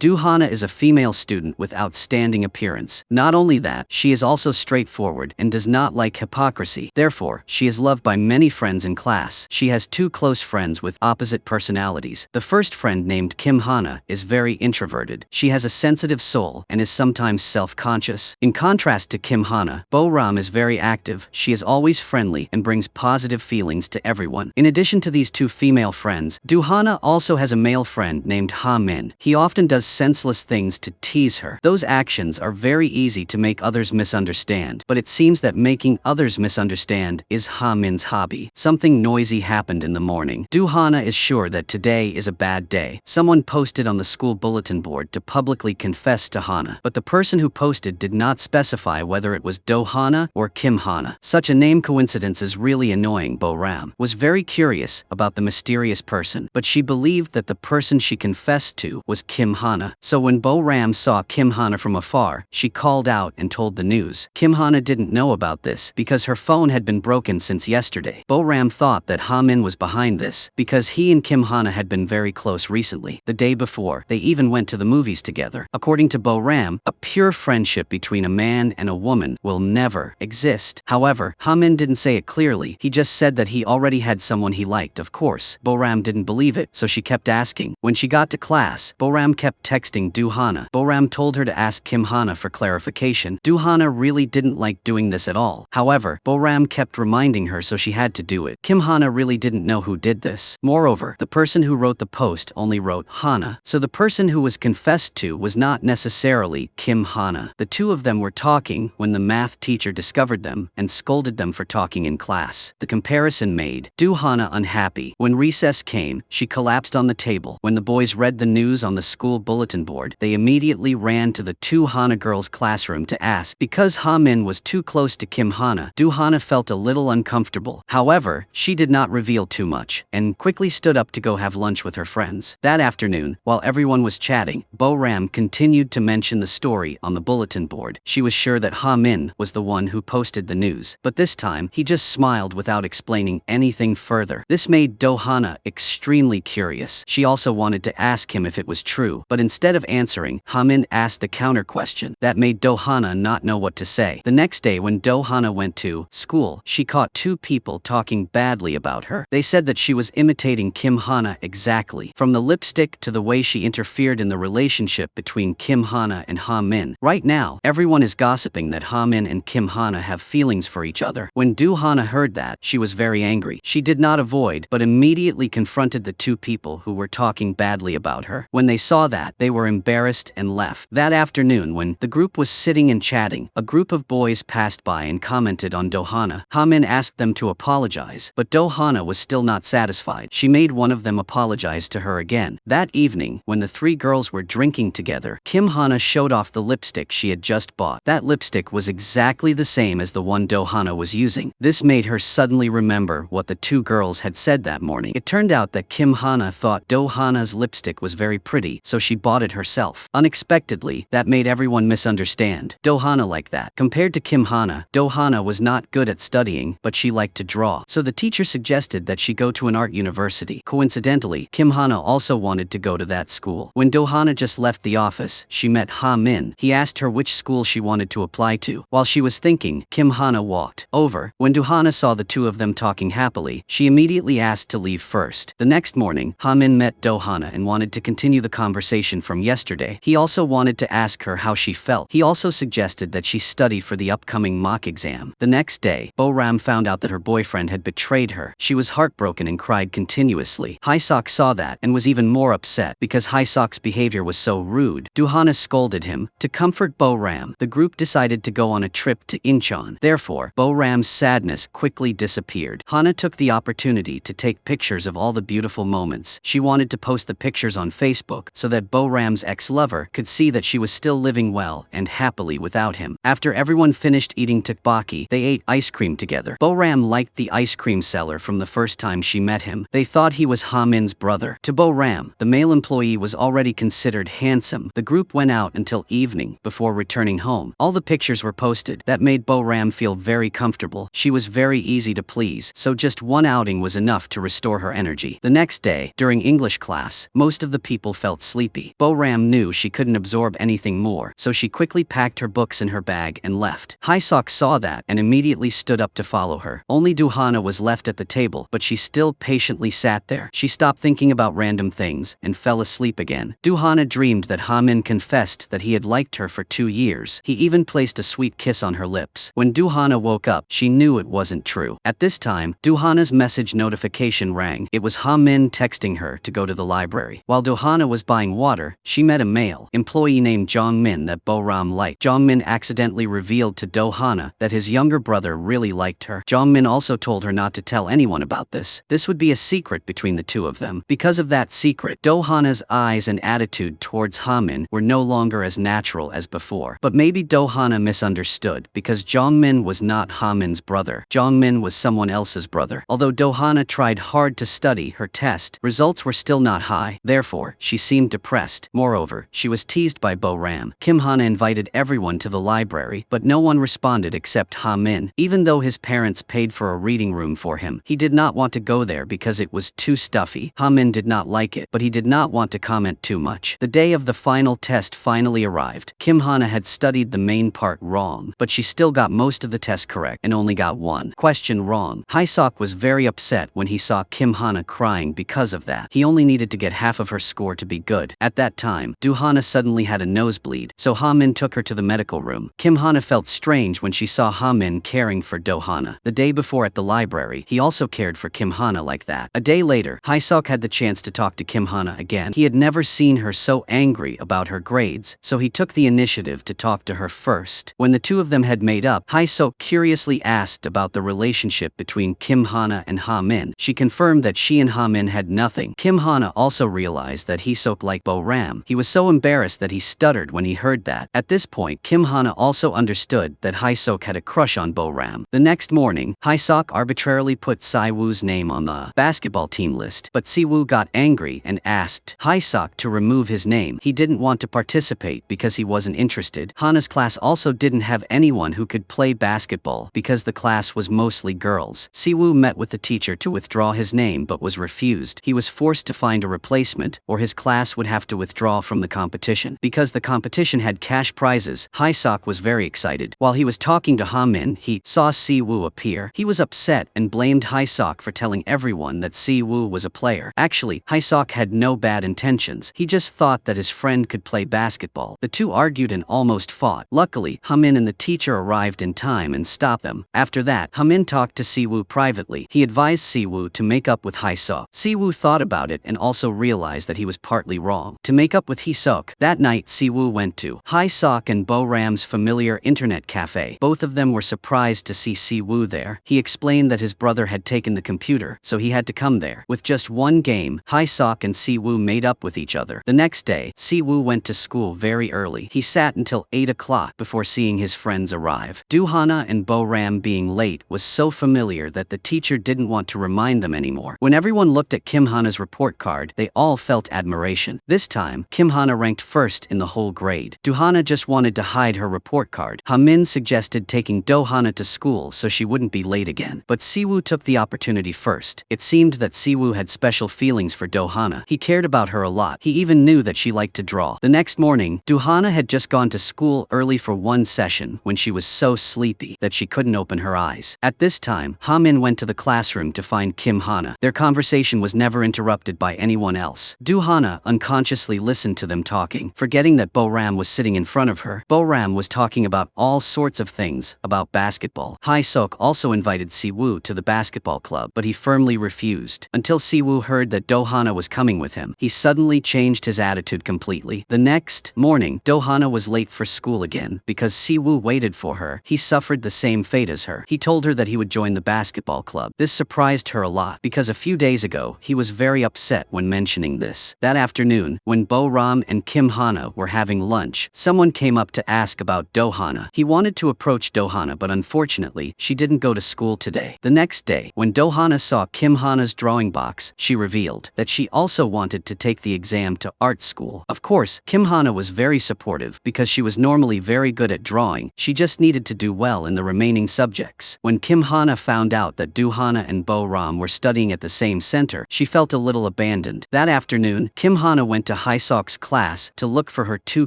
Do-hana is a female student with outstanding appearance. Not only that, she is also straightforward and does not like hypocrisy. Therefore, she is loved by many friends in class. She has two close friends with opposite personalities. The first friend, named Kim Hana, is very introverted. She has a sensitive soul and is sometimes self-conscious. In contrast to Kim Hana, Bo-ram is very active. She is always friendly and brings positive feelings to everyone. In addition to these two female friends, Do-hana also has a male friend named Ha-min. He often does senseless things to tease her. Those actions are very easy to make others misunderstand, but it seems that making others misunderstand is Ha-min's hobby. Something noisy happened in the morning. Do-hana is sure that today is a bad day. Someone posted on the school bulletin board to publicly confess to Hana, but the person who posted did not specify whether it was Do-hana or Kim Hana. Such a name coincidence is really annoying. Bo-ram was very curious about the mysterious person, but she believed that the person she confessed to was Kim Hana. So when Bo-ram saw Kim Hana from afar, she called out and told the news. Kim Hana didn't know about this because her phone had been broken since yesterday. Bo-ram thought that Ha-min was behind this because he and Kim Hana had been very close recently. The day before, they even went to the movies together. According to Bo-ram, a pure friendship between a man and a woman will never exist. However, Ha-min didn't say it clearly. He just said that he already had someone he liked. Of course, Bo-ram didn't believe it, so she kept asking. When she got to class, Bo-ram kept texting Do-hana. Bo-ram told her to ask Kim Hana for clarification. Do-hana really didn't like doing this at all. However, Bo-ram kept reminding her, so she had to do it. Kim Hana really didn't know who did this. Moreover, the person who wrote the post only wrote Hana, so the person who was confessed to was not necessarily Kim Hana. The two of them were talking when the math teacher discovered them and scolded them for talking in class. The comparison made Do-hana unhappy. When recess came, she collapsed on the table. When the boys read the news on the school bulletin board, they immediately ran to the two Hana girls' classroom to ask. Because Ha-min was too close to Kim Hana, Do-hana felt a little uncomfortable. However, she did not reveal too much and quickly stood up to go have lunch with her friends. That afternoon, while everyone was chatting, Bo-ram continued to mention the story on the bulletin board. She was sure that Ha-min was the one who posted the news, but this time, he just smiled without explaining anything further. This made Do-hana extremely curious. She also wanted to ask him if it was true, but instead of answering, Ha-min asked a counter question that made Do-hana not know what to say. The next day when Do-hana went to school, she caught two people talking badly about her. They said that she was imitating Kim Hana exactly, from the lipstick to the way she interfered in the relationship between Kim Hana and Ha-min. Right now, everyone is gossiping that Ha-min and Kim Hana have feelings for each other. When Do-hana heard that, she was very angry. She did not avoid, but immediately confronted the two people who were talking badly about her. When they saw that, they were embarrassed and left. That afternoon, when the group was sitting and chatting, a group of boys passed by and commented on Do-hana. Ha-min asked them to apologize, but Do-hana was still not satisfied. She made one of them apologize to her again. That evening, when the three girls were drinking together, Kim Hana showed off the lipstick she had just bought. That lipstick was exactly the same as the one Do-hana was using. This made her suddenly remember what the two girls had said that morning. It turned out that Kim Hana thought Do-hana's lipstick was very pretty, so she bought it herself. Unexpectedly, that made everyone misunderstand Do-hana like that. Compared to Kim Hana, Do-hana was not good at studying, but she liked to draw. So the teacher suggested that she go to an art university. Coincidentally, Kim Hana also wanted to go to that school. When Do-hana just left the office, she met Ha-min. He asked her which school she wanted to apply to. While she was thinking, Kim Hana walked over. When Do-hana saw the two of them talking happily, she immediately asked to leave first. The next morning, Ha-min met Do-hana and wanted to continue the conversation from yesterday. He also wanted to ask her how she felt. He also suggested that she study for the upcoming mock exam. The next day, Bo-ram found out that her boyfriend had betrayed her. She was heartbroken and cried continuously. Haesok saw that and was even more upset because Haesok's behavior was so rude. Do-hana scolded him. To comfort Bo-ram, the group decided to go on a trip to Incheon. Therefore, Bo-ram's sadness quickly disappeared. Hana took the opportunity to take pictures of all the beautiful moments. She wanted to post the pictures on Facebook so that Bo-ram's ex-lover could see that she was still living well and happily without him. After everyone finished eating tteokbokki, they ate ice cream together. Bo-ram liked the ice cream seller from the first time she met him. They thought he was Ha-min's brother. To Bo-ram, the male employee was already considered handsome. The group went out until evening before returning home. All the pictures were posted. That made Bo-ram feel very comfortable. She was very easy to please, so just one outing was enough to restore her energy. The next day, during English class, most of the people felt sleepy. study. Bo-ram knew she couldn't absorb anything more, so she quickly packed her books in her bag and left. Haesok saw that and immediately stood up to follow her. Only Do-hana was left at the table, but she still patiently sat there. She stopped thinking about random things and fell asleep again. Do-hana dreamed that Ha-min confessed that he had liked her for 2 years. He even placed a sweet kiss on her lips. When Do-hana woke up, she knew it wasn't true. At this time, Do-hana's message notification rang. It was Ha-min texting her to go to the library. While Do-hana was buying water, she met a male employee named Jong-min that Bo-ram liked. Jong-min accidentally revealed to Do-hana that his younger brother really liked her. Jong-min also told her not to tell anyone about this. This would be a secret between the two of them. Because of that secret, Do-hana's eyes and attitude towards Ha-min were no longer as natural as before. But maybe Do-hana misunderstood, because Jong-min was not Ha-min's brother. Jong-min was someone else's brother. Although Do-hana tried hard to study her test, results were still not high. Therefore, she seemed depressed. Moreover, she was teased by Bo-ram. Kim-hana invited everyone to the library, but no one responded except Ha-min. Even though his parents paid for a reading room for him, he did not want to go there because it was too stuffy. Ha-min did not like it, but he did not want to comment too much. The day of the final test finally arrived. Kim-hana had studied the main part wrong, but she still got most of the test correct and only got one question wrong. Haesok was very upset when he saw Kim-hana crying because of that. He only needed to get half of her score to be good. At that time, Do-hana suddenly had a nosebleed, so Ha-min took her to the medical room. Kim-hana felt strange when she saw Ha-min caring for Do-hana. The day before at the library, he also cared for Kim-hana like that. A day later, Haesok had the chance to talk to Kim-hana again. He had never seen her so angry about her grades, so he took the initiative to talk to her first. When the two of them had made up, Haesok curiously asked about the relationship between Kim-hana and Ha-min. She confirmed that she and Ha-min had nothing. Kim-hana also realized that Haesok liked Bo-ram. He was so embarrassed that he stuttered when he heard that. At this point, Kim-hana also understood that Haesok had a crush on Bo-ram. The next morning, Haesok arbitrarily put Si-woo's name on the basketball team list, but Si-woo got angry and asked Haesok to remove his name. He didn't want to participate because he wasn't interested. Hana's class also didn't have anyone who could play basketball because the class was mostly girls. Si-woo met with the teacher to withdraw his name but was refused. He was forced to find a replacement, or his class would have to withdraw from the competition. Because the competition had cash prizes, Haesok was very excited. While he was talking to Ha-min, he saw Si-woo appear. He was upset and blamed Haesok for telling everyone that Si-woo was a player. Actually, Haesok had no bad intentions. He just thought that his friend could play basketball. The two argued and almost fought. Luckily, Ha-min and the teacher arrived in time and stopped them. After that, Ha-min talked to Si-woo privately. He advised Si-woo to make up with Haesok. Si-woo thought about it and also realized that he was partly wrong. To make up with Haesok, that night Si-woo went to Haesok and Bo-ram's familiar internet cafe. Both of them were surprised to see Si-woo there. He explained that his brother had taken the computer, so he had to come there. With just one game, Haesok and Si-woo made up with each other. The next day, Si-woo went to school very early. He sat until 8 o'clock before seeing his friends arrive. Do-hana and Bo-ram being late was so familiar that the teacher didn't want to remind them anymore. When everyone looked at Kim-hana's report card, they all felt admiration. This time, Kim-hana ranked first in the whole grade. Do-hana just wanted to hide her report card. Ha-min suggested taking Do-hana to school so she wouldn't be late again. But Si-woo took the opportunity first. It seemed that Si-woo had special feelings for Do-hana. He cared about her a lot. He even knew that she liked to draw. The next morning, Do-hana had just gone to school early for one session when she was so sleepy that she couldn't open her eyes. At this time, Ha-min went to the classroom to find Kim-hana. Their conversation was never interrupted by anyone else. Do-hana unconsciously listened to them talking, forgetting that Bo-ram was sitting in front of her. Bo-ram was talking about all sorts of things about basketball. Haesok also invited Si-woo to the basketball club, but he firmly refused. Until Si-woo heard that Do-hana was coming with him, he suddenly changed his attitude completely. The next morning, Do-hana was late for school again because Si-woo waited for her. He suffered the same fate as her. He told her that he would join the basketball club. This surprised her a lot because a few days ago, he was very upset when mentioning this. That afternoon, when Bo-ram and Kim-hana were having lunch, someone came up to ask about Do-hana. He wanted to approach Do-hana, but unfortunately, she didn't go to school today. The next day, when Do-hana saw Kim-hana's drawing box, she revealed that she also wanted to take the exam to art school. Of course, Kim-hana was very supportive because she was normally very good at drawing. She just needed to do well in the remaining subjects. When Kim-hana found out that Do-hana and Bo-ram were studying at the same center, she felt a little abandoned. That afternoon, Kim-hana went to Haesok's class to look for her two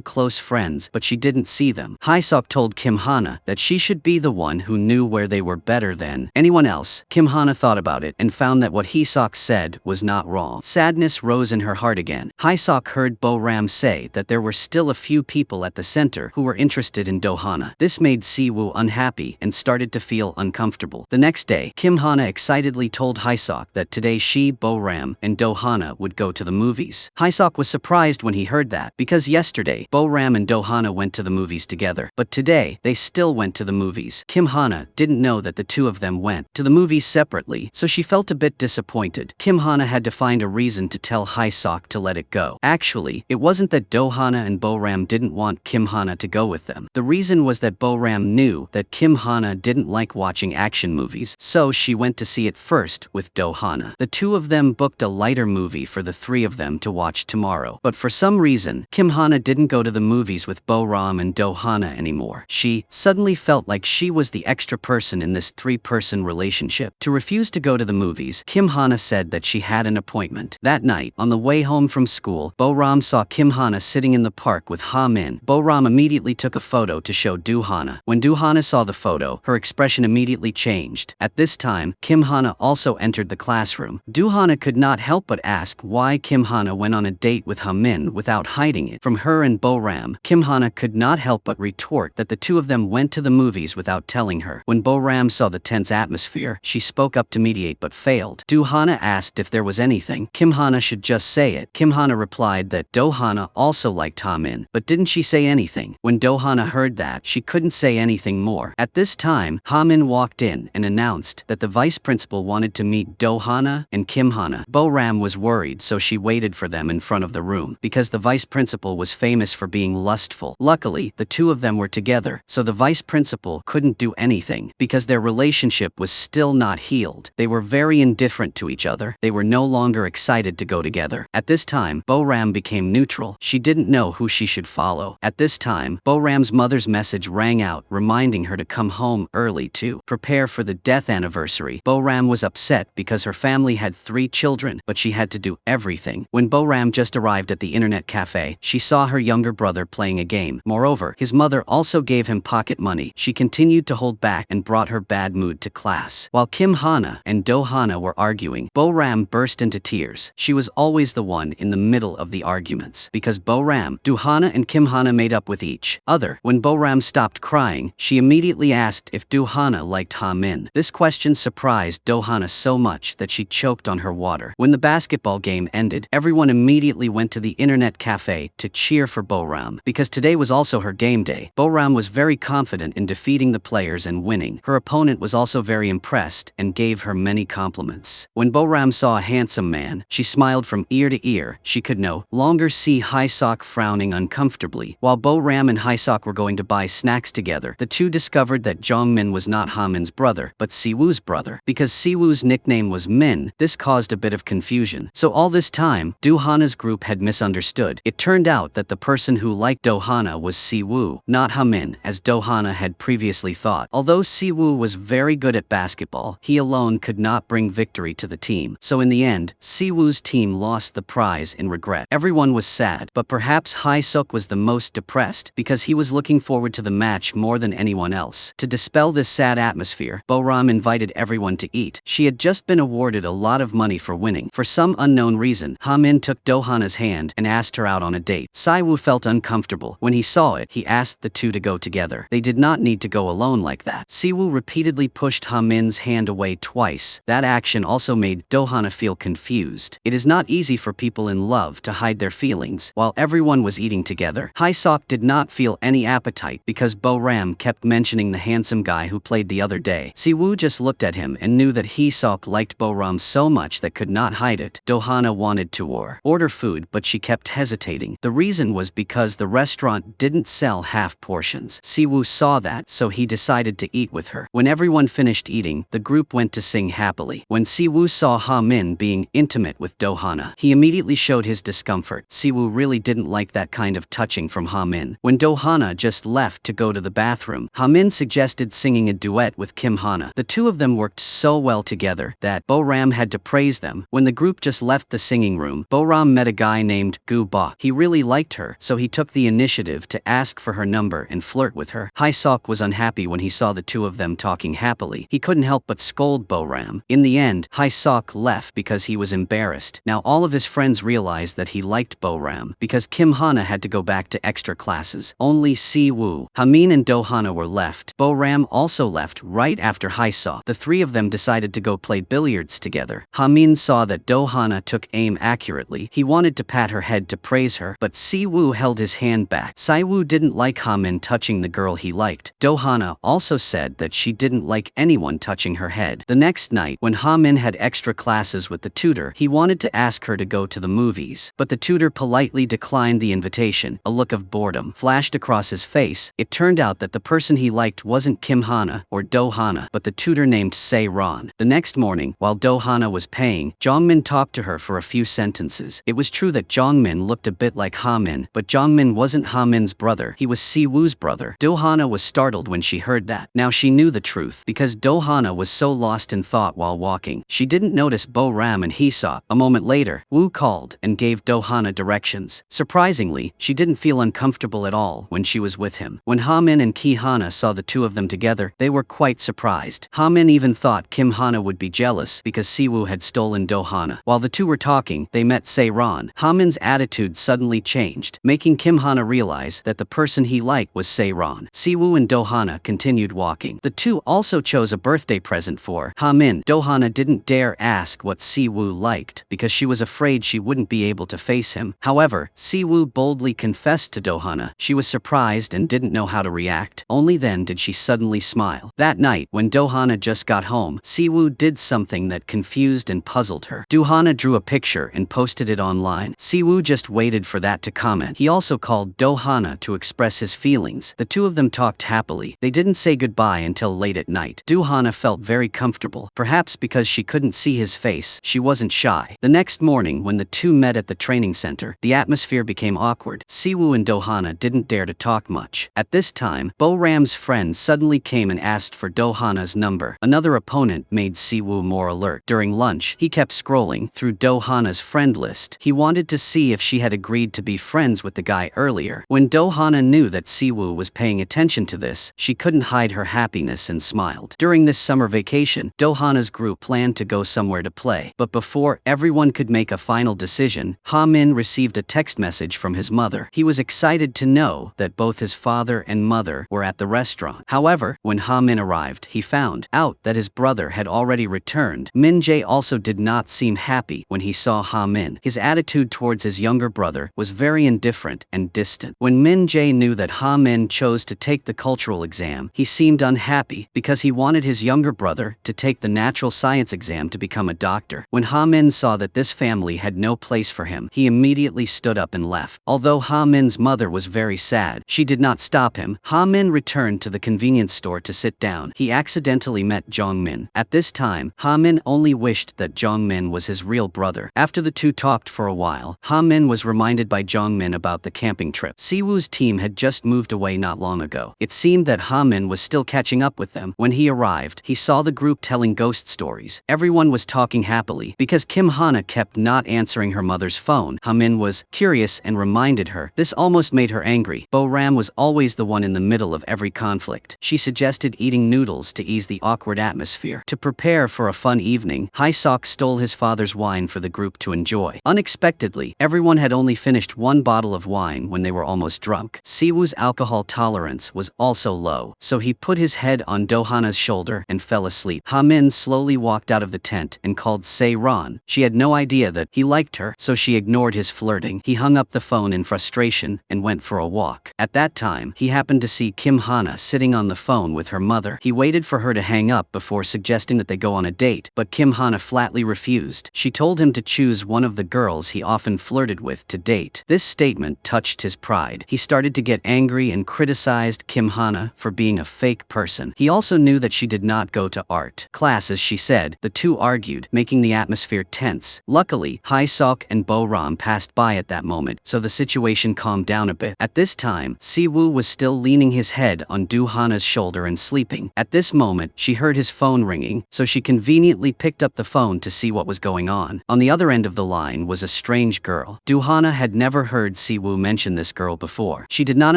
close friends, but she didn't see them. Haesok told Kim Hana that she should be the one who knew where they were better than anyone else. Kim Hana thought about it and found that what Haesok said was not wrong. Sadness rose in her heart again. Haesok heard Bo-ram say that there were still a few people at the center who were interested in Do-hana. This made Si-woo unhappy and started to feel uncomfortable. The next day, Kim Hana excitedly told Haesok that today she, Bo-ram, and Do-hana would go to the movies. Haesok was surprised when he heard that, because yesterday, Bo-ram and Do-hana went to the movies together. But today, they still went to the movies. Kim Hana didn't know that the two of them went to the movies separately, so she felt a bit disappointed. Kim Hana had to find a reason to tell Haesok to let it go. Actually, it wasn't that Do-hana and Bo-ram didn't want Kim Hana to go with them. The reason was that Bo-ram knew that Kim Hana didn't like watching action movies, so she went to see it first with Do-hana. The two of them booked a lighter movie for the three of them to watch tomorrow. But for some reason, Kim Hana didn't go to the movies with Bo-ram and Do-hana anymore. She suddenly felt like she was the extra person in this three-person relationship. To refuse to go to the movies, Kim Hana said that she had an appointment. That night, on the way home from school, Bo-ram saw Kim Hana sitting in the park with Ha-min. Bo-ram immediately took a photo to show Do-hana. When Do-hana saw the photo, her expression immediately changed. At this time, Kim Hana also entered the classroom. Do-hana could not help but ask why Kim Hana went on a date with Ha-min without hiding it from her and Bo-ram. Kim Hana could not help but retort that the two of them went to the movies without telling her. When Bo-ram saw the tense atmosphere, she spoke up to mediate but failed. Do-hana asked if there was anything. Kim Hana should just say it. Kim Hana replied that Do-hana also liked Ha-min, but didn't she say anything? When Do-hana heard that, she couldn't say anything more. At this time, Ha-min walked in and announced that the vice principal wanted to meet Do-hana and Kim Hana. Bo-ram was worried, so she waited for them in front of the room, because the vice principal was famous for being lustful. Luckily, the two of them were together, so the vice principal couldn't do anything, because their relationship was still not healed. They were very indifferent to each other. They were no longer excited to go together. At this time, Bo-ram became neutral. She didn't know who she should follow. At this time, Bo-ram's mother's message rang out, reminding her to come home early to prepare for the death anniversary. Bo-ram was upset because her family had 3 children, but she had to do everything. When Bo-ram just arrived at the internet cafe, she saw her younger brother playing a game. Moreover, his mother also gave him pocket money. She continued to hold back and brought her bad mood to class. While Kim Hana and Do-hana were arguing, Bo-ram burst into tears. She was always the one in the middle of the arguments, because Bo-ram, Do-hana and Kim Hana made up with each other. When Bo-ram stopped crying, she immediately asked if Do-hana liked Ha-min. This question surprised Do-hana so much that she choked on her water. When the basketball game ended, everyone immediately went to the internet cafe to cheer for Bo-ram, because today was also her game day. Bo-ram was very confident in defeating the players and winning. Her opponent was also very impressed and gave her many compliments. When Bo-ram saw a handsome man, she smiled from ear to ear. She could no longer see Haesok frowning uncomfortably. While Bo-ram and Haesok were going to buy snacks together, the two discovered that Jong-min was not Ha-min's brother, but Si-woo's brother. Because Si-woo's nickname was Min, this caused a bit of confusion. So all this time, Do-hana's group had misunderstood. It turned out that the person who liked Do-hana was Si-woo, not Ha-min, as Do-hana had previously thought. Although Si-woo was very good at basketball, he alone could not bring victory to the team. So in the end, Si-woo's team lost the prize in regret. Everyone was sad, but perhaps Haesok was the most depressed, because he was looking forward to the match more than anyone else. To dispel this sad atmosphere, Bo-ram invited everyone to eat. She had just been awarded a lot of money for winning. For some unknown reason, Ha-min took Do-hana's hand and asked her out on a date. Si-woo felt uncomfortable. When he saw it, he asked the two to go together. They did not need to go alone like that. Si-woo repeatedly pushed Ha-min's hand away twice. That action also made Do-hana feel confused. It is not easy for people in love to hide their feelings. While everyone was eating together, Haesok did not feel any appetite because Bo-ram kept mentioning the handsome guy who played the other day. Si-woo just looked at him and knew that Haesok liked Bo-ram so much that could not hide it. Do-hana wanted to order food, but she kept hesitating. The reason was because the restaurant didn't sell half portions. Si-woo saw that, so he decided to eat with her. When everyone finished eating, the group went to sing happily. When Si-woo saw Ha-min being intimate with Do-hana, he immediately showed his discomfort. Si-woo really didn't like that kind of touching from Ha-min. When Do-hana just left to go to the bathroom, Ha-min suggested singing a duet with Kim Hana. The two of them worked so well together that Bo-ram had to praise them. When the group just left the singing room, Bo-ram met a guy guy named Gu Ba. He really liked her, so he took the initiative to ask for her number and flirt with her. Hae-sok was unhappy when he saw the two of them talking happily. He couldn't help but scold Bo-ram. In the end, Hae-sok left because he was embarrassed. Now all of his friends realized that he liked Bo-ram because Kim Hana had to go back to extra classes. Only Si-woo, Hamin and Do-hana were left. Bo-ram also left right after Hae-sok. The three of them decided to go play billiards together. Hamin saw that Do-hana took aim accurately. He wanted to pat her head to praise her, but Si-woo held his hand back. Si-woo didn't like Hamin touching the girl he liked. Do-hana also said that she didn't like anyone touching her head. The next night, when Hamin had extra classes with the tutor, he wanted to ask her to go to the movies, but the tutor politely declined the invitation. A look of boredom flashed across his face. It turned out that the person he liked wasn't Kim Hana or Do-hana, but the tutor named Se-ron. The next morning, while Do-hana was paying, Jongmin talked to her for a few sentences. It was true that Jongmin looked a bit like Hamin, but Jongmin wasn't Hamin's brother. He was Si-woo's brother. Do-hana was startled when she heard that. Now she knew the truth, because Do-hana was so lost in thought while walking. She didn't notice Bo-ram and Hae-sok. A moment later, Woo called and gave Do-hana directions. Surprisingly, she didn't feel uncomfortable at all when she was with him. When Hamin and Ki Hana saw the two of them together, they were quite surprised. Hamin even thought Kim Hana would be jealous because Si-woo had stolen Do-hana. While the two were talking, they met Se-ron. Hamin's attitude suddenly changed, making Kim Hana realize that the person he liked was Se-ron. Si-woo and Do-hana continued walking. The two also chose a birthday present for Hamin. Do-hana didn't dare ask what Si-woo liked because she was afraid she wouldn't be able to face him. However, Si-woo boldly confessed to Do-hana. She was surprised and didn't know how to react. Only then did she suddenly smile. That night, when Do-hana just got home, Si-woo did something that confused and puzzled her. Do-hana drew a picture and posted it online. Si-woo just waited for that to comment. He also called Do-hana to express his feelings. The two of them talked happily. They didn't say goodbye until late at night. Do-hana felt very comfortable. Perhaps because she couldn't see his face, she wasn't shy. The next morning, when the two met at the training center, the atmosphere became awkward. Si-woo and Do-hana didn't dare to talk much. At this time, Bo-ram's friend suddenly came and asked for Do-hana's number. Another opponent made Si-woo more alert. During lunch, he kept scrolling through Do-hana's friend list. He wanted to see if she had agreed to be friends with the guy earlier. When Do-hana knew that Si-woo was paying attention to this, she couldn't hide her happiness and smiled. During this summer vacation, Do-hana's group planned to go somewhere to play. But before everyone could make a final decision, Ha-min received a text message from his mother. He was excited to know that both his father and mother were at the restaurant. However, when Ha-min arrived, he found out that his brother had already returned. Min-jae also did not seem happy when he saw Ha-min. His attitude towards his younger brother was very indifferent and distant. When Min-jae knew that Ha-min chose to take the cultural exam, he seemed unhappy because he wanted his younger brother to take the natural science exam to become a doctor. When Ha-min saw that this family had no place for him, he immediately stood up and left. Although Ha-min's mother was very sad, she did not stop him. Ha-min returned to the convenience store to sit down. He accidentally met Jongmin. At this time, Ha-min only wished that Jongmin was his real brother. After the two talked for a while, Ha-min was reminded by Jongmin about the camping trip. Si-woo's team had just moved away not long ago. It seemed that Ha-min was still catching up with them. When he arrived, he saw the group telling ghost stories. Everyone was talking happily. Because Kim Hana kept not answering her mother's phone, Ha-min was curious and reminded her. This almost made her angry. Bo-ram was always the one in the middle of every conflict. She suggested eating noodles to ease the awkward atmosphere. To prepare for a fun evening, Hae-sok stole his father's wine for the group to enjoy. Unexpectedly, everyone had only finished one bottle of wine when they were almost drunk. Si-woo's alcohol tolerance was also low, so he put his head on Do-hana's shoulder and fell asleep. Ha-min slowly walked out of the tent and called Se-ron. She had no idea that he liked her, so she ignored his flirting. He hung up the phone in frustration and went for a walk. At that time, he happened to see Kim Hana sitting on the phone with her mother. He waited for her to hang up before suggesting that they go on a date, but Kim Hana flatly refused. She told him to choose one of the girls he often flirted with to date. This statement touched his pride. He started to get angry and criticized Kim Hana for being a fake person. He also knew that she did not go to art class as she said. The two argued, making the atmosphere tense. Luckily, Hae-sok and Bo-ram passed by at that moment, so the situation calmed down a bit. At this time, Si-woo was still leaning his head on Do-hana's shoulder and sleeping. At this moment, she heard his phone ringing, so she conveniently picked up the phone to see what was going on. On the other end of the line was a strange strange girl. Do-hana had never heard Si-woo mention this girl before. She did not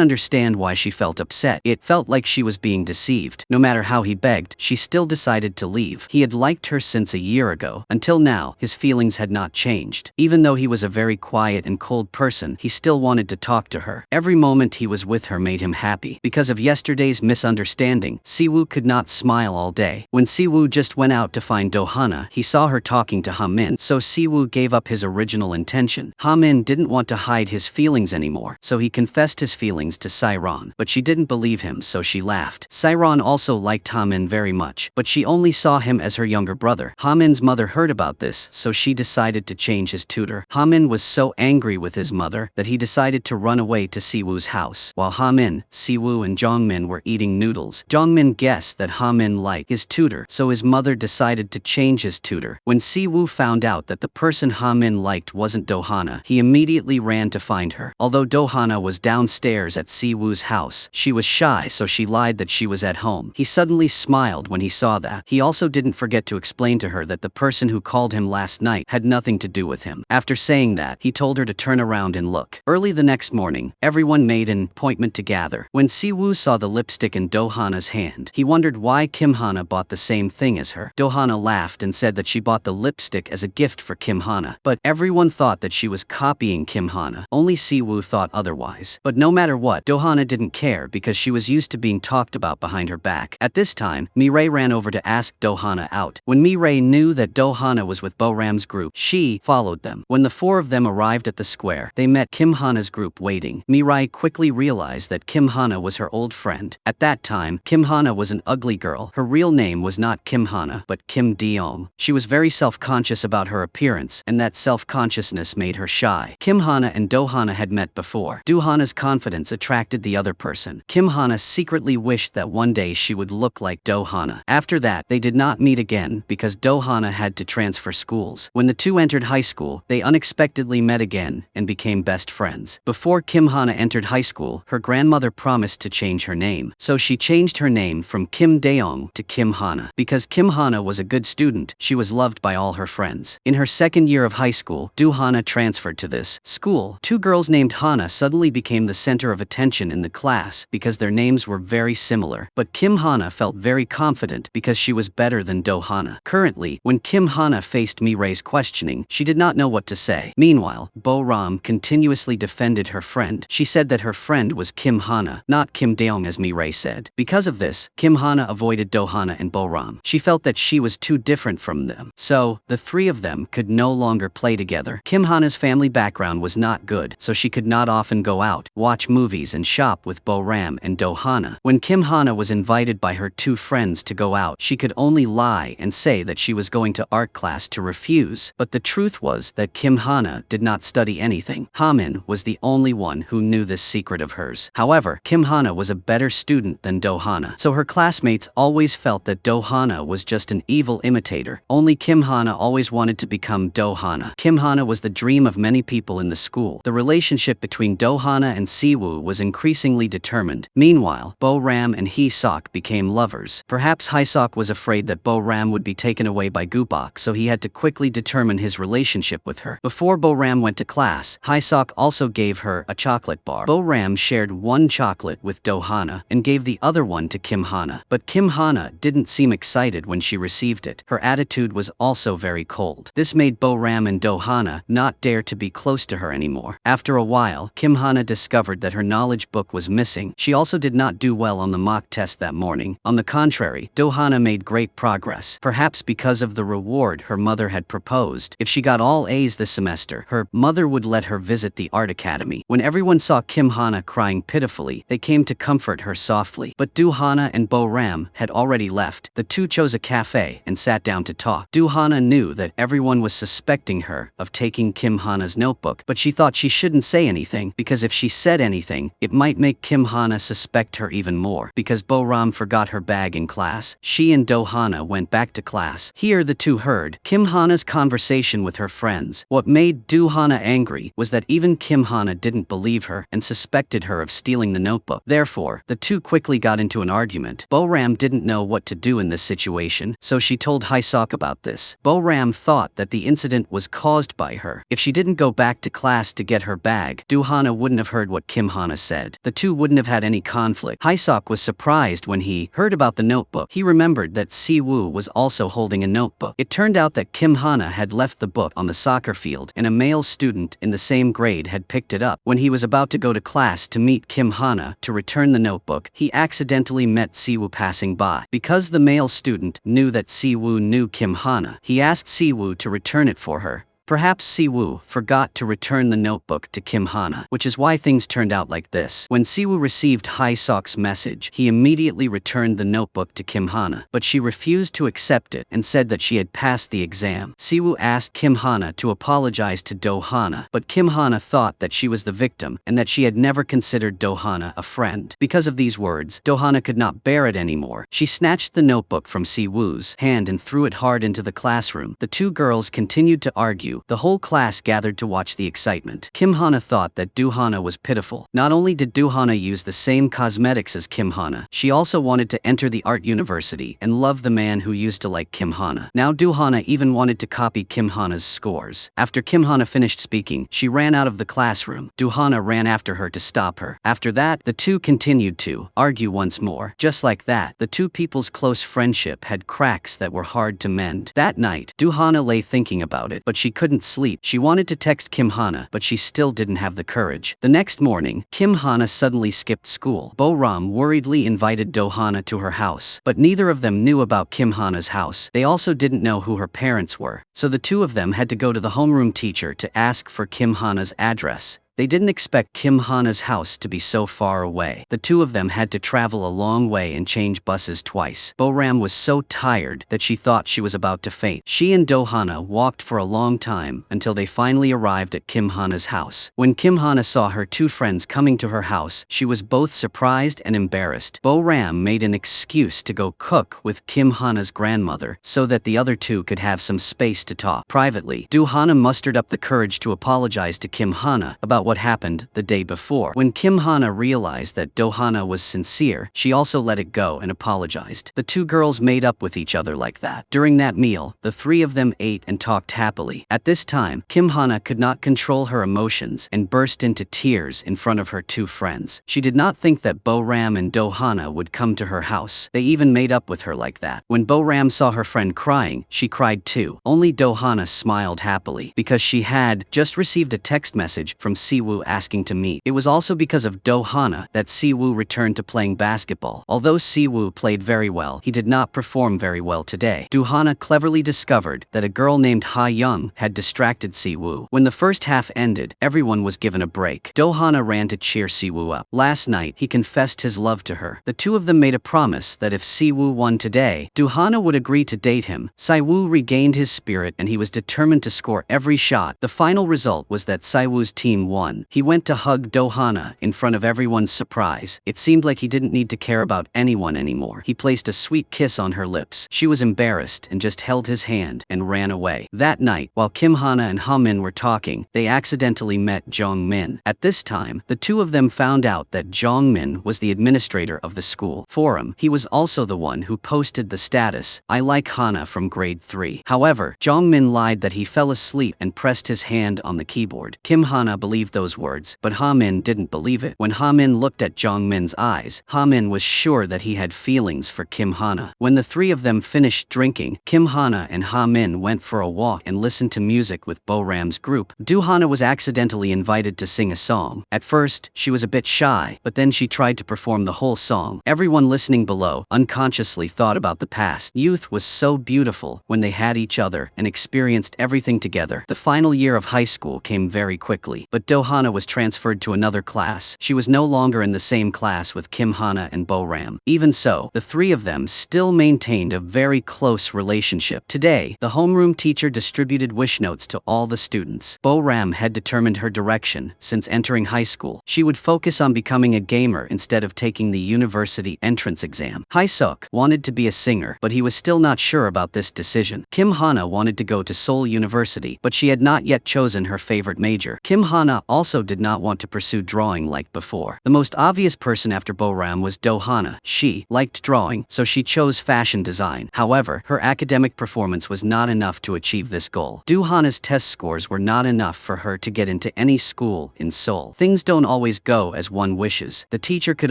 understand why she felt upset. It felt like she was being deceived. No matter how he begged, she still decided to leave. He had liked her since a year ago. Until now, his feelings had not changed. Even though he was a very quiet and cold person, he still wanted to talk to her. Every moment he was with her made him happy. Because of yesterday's misunderstanding, Si-woo could not smile all day. When Si-woo just went out to find Do-hana, he saw her talking to Ha-min, so Si-woo gave up his original intention. Ha-min didn't want to hide his feelings anymore, so he confessed his feelings to Siron, but she didn't believe him, so she laughed. Siron also liked Ha-min very much, but she only saw him as her younger brother. Ha-min's mother heard about this, so she decided to change his tutor. Ha-min was so angry with his mother that he decided to run away to Si-woo's house. While Ha-min, Si-woo and Jongmin were eating noodles, Jongmin guessed that Ha-min liked his tutor, so his mother decided to change his tutor. When Si-woo found out that the person Ha-min liked wasn't Do-hana, he immediately ran to find her. Although Do-hana was downstairs at Si-woo's house, she was shy, so she lied that she was at home. He suddenly smiled when he saw that. He also didn't forget to explain to her that the person who called him last night had nothing to do with him. After saying that, he told her to turn around and look. Early the next morning, everyone made an appointment to gather. When Si-woo saw the lipstick in Do-hana's hand, he wondered why Kim-hana bought the same thing as her. Do-hana laughed and said that she bought the lipstick as a gift for Kim-hana, but everyone thought that she was copying Kim-hana. Only Si-woo thought otherwise. But no matter what, Do-hana didn't care because she was used to being talked about behind her back. At this time, Mireille ran over to ask Do-hana out. When Mireille knew that Do-hana was with Bo-ram's group, she followed them. When the four of them arrived at the square, they met Kim-hana's group waiting. Mireille quickly realized that Kim-hana was her old friend. At that time, Kim-hana was an ugly girl. Her real name was not Kim-hana, but Kim Deong. She was very self-conscious about her appearance, and that self-consciousness made her shy. Kim-hana and Do-hana had met before. Do-hana's confidence attracted the other person. Kim-hana secretly wished that one day she would look like Do-hana. After that, they did not meet again because Do-hana had to transfer schools. When the two entered high school, they unexpectedly met again and became best friends. Before Kim-hana entered high school, her grandmother promised to change her name, so she changed her name from Kim Deong to Kim-hana. Because Kim-hana was a good student, she was loved by all her friends. In her second year of high school, Do-hana transferred to this school. Two girls named Hana suddenly became the center of attention in the class because their names were very similar, but Kim-hana felt very confident because she was better than Do-hana. Currently, when Kim-hana faced Mireille's questioning, she did not know what to say. Meanwhile, Bo-ram continuously defended her friend. She said that her friend was Kim-hana, not Kim Deong as Mireille said. Because of this, Kim-hana avoided Do-hana and Bo-ram. She felt that she was too different from them, so the three of them could no longer play together. Kim-hana's family background was not good, so she could not often go out, watch movies and shop with Bo-ram and Do-hana. When Kim-hana was invited by her two friends to go out, she could only lie and say that she was going to art class to refuse, but the truth was that Kim-hana did not study anything. Ha-min was the only one who knew this secret of hers. However, Kim-hana was a better student than Do-hana, so her classmates always felt that Do-hana was just an evil imitator. Only Kim-hana always wanted to become Do-hana. Kim-hana was the dream of many people in the school. The relationship between Do-hana and Si-woo was increasingly determined. Meanwhile, Bo-ram and Hee-seok became lovers. Perhaps Hee-seok was afraid that Bo-ram would be taken away by Gubok, so he had to quickly determine his relationship with her. Before Bo-ram went to class, Hee-seok also gave her a chocolate bar. Bo-ram shared one chocolate with Do-hana and gave the other one to Kim-hana, but Kim-hana didn't seem excited when she received it. Her attitude was also very cold. This made Bo-ram and Do-hana not dare to be close to her anymore. After a while, Kim-hana discovered that her knowledge book was missing. She also did not do well on the mock test that morning. On the contrary, Do-hana made great progress. Perhaps because of the reward her mother had proposed. If she got all A's this semester, her mother would let her visit the art academy. When everyone saw Kim-hana crying pitifully, they came to comfort her softly. But Do-hana and Bo-ram had already left. The two chose a cafe and sat down to talk. Do-hana knew that everyone was suspecting her of taking Kim-hana's notebook, but she thought she shouldn't say anything because if she said anything, it might make Kim-hana suspect her even more. Because Bo-ram forgot her bag in class, she and Do-hana went back to class. Here the two heard Kim-hana's conversation with her friends. What made Do-hana angry was that even Kim-hana didn't believe her and suspected her of stealing the notebook. Therefore, the two quickly got into an argument. Bo-ram didn't know what to do in this situation, so she told Hee-seok about this. Bo-ram thought that the incident was caused by her her. If she didn't go back to class to get her bag, Do-hana wouldn't have heard what Kim Hana said. The two wouldn't have had any conflict. Hae-seok was surprised when he heard about the notebook. He remembered that Si-woo was also holding a notebook. It turned out that Kim Hana had left the book on the soccer field, and a male student in the same grade had picked it up. When he was about to go to class to meet Kim Hana to return the notebook, he accidentally met Si-woo passing by. Because the male student knew that Si-woo knew Kim Hana, he asked Si-woo to return it for her. Perhaps Si-woo forgot to return the notebook to Kim Hana, which is why things turned out like this. When Si-woo received Hae-seok's message, he immediately returned the notebook to Kim Hana, but she refused to accept it and said that she had passed the exam. Si-woo asked Kim Hana to apologize to Do-hana, but Kim Hana thought that she was the victim and that she had never considered Do-hana a friend. Because of these words, Do-hana could not bear it anymore. She snatched the notebook from Si-woo's hand and threw it hard into the classroom. The two girls continued to argue. The whole class gathered to watch the excitement. Kim Hana thought that Do-hana was pitiful. Not only did Do-hana use the same cosmetics as Kim Hana, she also wanted to enter the art university and love the man who used to like Kim Hana. Now Do-hana even wanted to copy Kim Hana's scores. After Kim Hana finished speaking, she ran out of the classroom. Do-hana ran after her to stop her. After that, the two continued to argue once more. Just like that, the two people's close friendship had cracks that were hard to mend. That night, Do-hana lay thinking about it, but she couldn't sleep. She wanted to text Kim Hana, but she still didn't have the courage. The next morning, Kim Hana suddenly skipped school. Bo-ram worriedly invited Do-hana to her house, but neither of them knew about Kim Hana's house. They also didn't know who her parents were, so the two of them had to go to the homeroom teacher to ask for Kim Hana's address. They didn't expect Kim Hana's house to be so far away. The two of them had to travel a long way and change buses twice. Bo-ram was so tired that she thought she was about to faint. She and Do-hana walked for a long time until they finally arrived at Kim Hana's house. When Kim Hana saw her two friends coming to her house, she was both surprised and embarrassed. Bo-ram made an excuse to go cook with Kim Hana's grandmother so that the other two could have some space to talk. Privately, Do-hana mustered up the courage to apologize to Kim Hana about what happened the day before. When Kim Hana realized that Do-hana was sincere, she also let it go and apologized. The two girls made up with each other like that. During that meal, the three of them ate and talked happily. At this time, Kim Hana could not control her emotions and burst into tears in front of her two friends. She did not think that Bo-ram and Do-hana would come to her house. They even made up with her like that. When Bo-ram saw her friend crying, she cried too. Only Do-hana smiled happily because she had just received a text message from Si-woo asking to meet. It was also because of Do-hana that Si-woo returned to playing basketball. Although Si-woo played very well, he did not perform very well today. Do-hana cleverly discovered that a girl named Ha-young had distracted Si-woo. When the first half ended, everyone was given a break. Do-hana ran to cheer Si-woo up. Last night, he confessed his love to her. The two of them made a promise that if Si-woo won today, Do-hana would agree to date him. Si-woo regained his spirit and he was determined to score every shot. The final result was that Si-woo's team won. He went to hug Do-hana in front of everyone's surprise. It seemed like he didn't need to care about anyone anymore. He placed a sweet kiss on her lips. She was embarrassed and just held his hand and ran away. That night, while Kim Hana and Ha-min were talking, they accidentally met Jong-min. At this time, the two of them found out that Jong-min was the administrator of the school forum. He was also the one who posted the status, "I like Hana from grade 3. However, Jong-min lied that he fell asleep and pressed his hand on the keyboard. Kim Hana believed those words, but Ha-min didn't believe it. When Ha-min looked at Jong-min's eyes, Ha-min was sure that he had feelings for Kim Hana. When the three of them finished drinking, Kim Hana and Ha-min went for a walk and listened to music with Bo-ram's group. Do-hana was accidentally invited to sing a song. At first, she was a bit shy, but then she tried to perform the whole song. Everyone listening below unconsciously thought about the past. Youth was so beautiful when they had each other and experienced everything together. The final year of high school came very quickly, but Do-hana was transferred to another class. She was no longer in the same class with Kim Hana and Bo-ram. Even so, the three of them still maintained a very close relationship. Today, the homeroom teacher distributed wish notes to all the students. Bo-ram had determined her direction since entering high school. She would focus on becoming a gamer instead of taking the university entrance exam. Hae-seok wanted to be a singer, but he was still not sure about this decision. Kim Hana wanted to go to Seoul University, but she had not yet chosen her favorite major. Kim Hana also did not want to pursue drawing like before. The most obvious person after Do-han was Do-han. She liked drawing, so she chose fashion design. However, her academic performance was not enough to achieve this goal. Do-han's test scores were not enough for her to get into any school in Seoul. Things don't always go as one wishes. The teacher could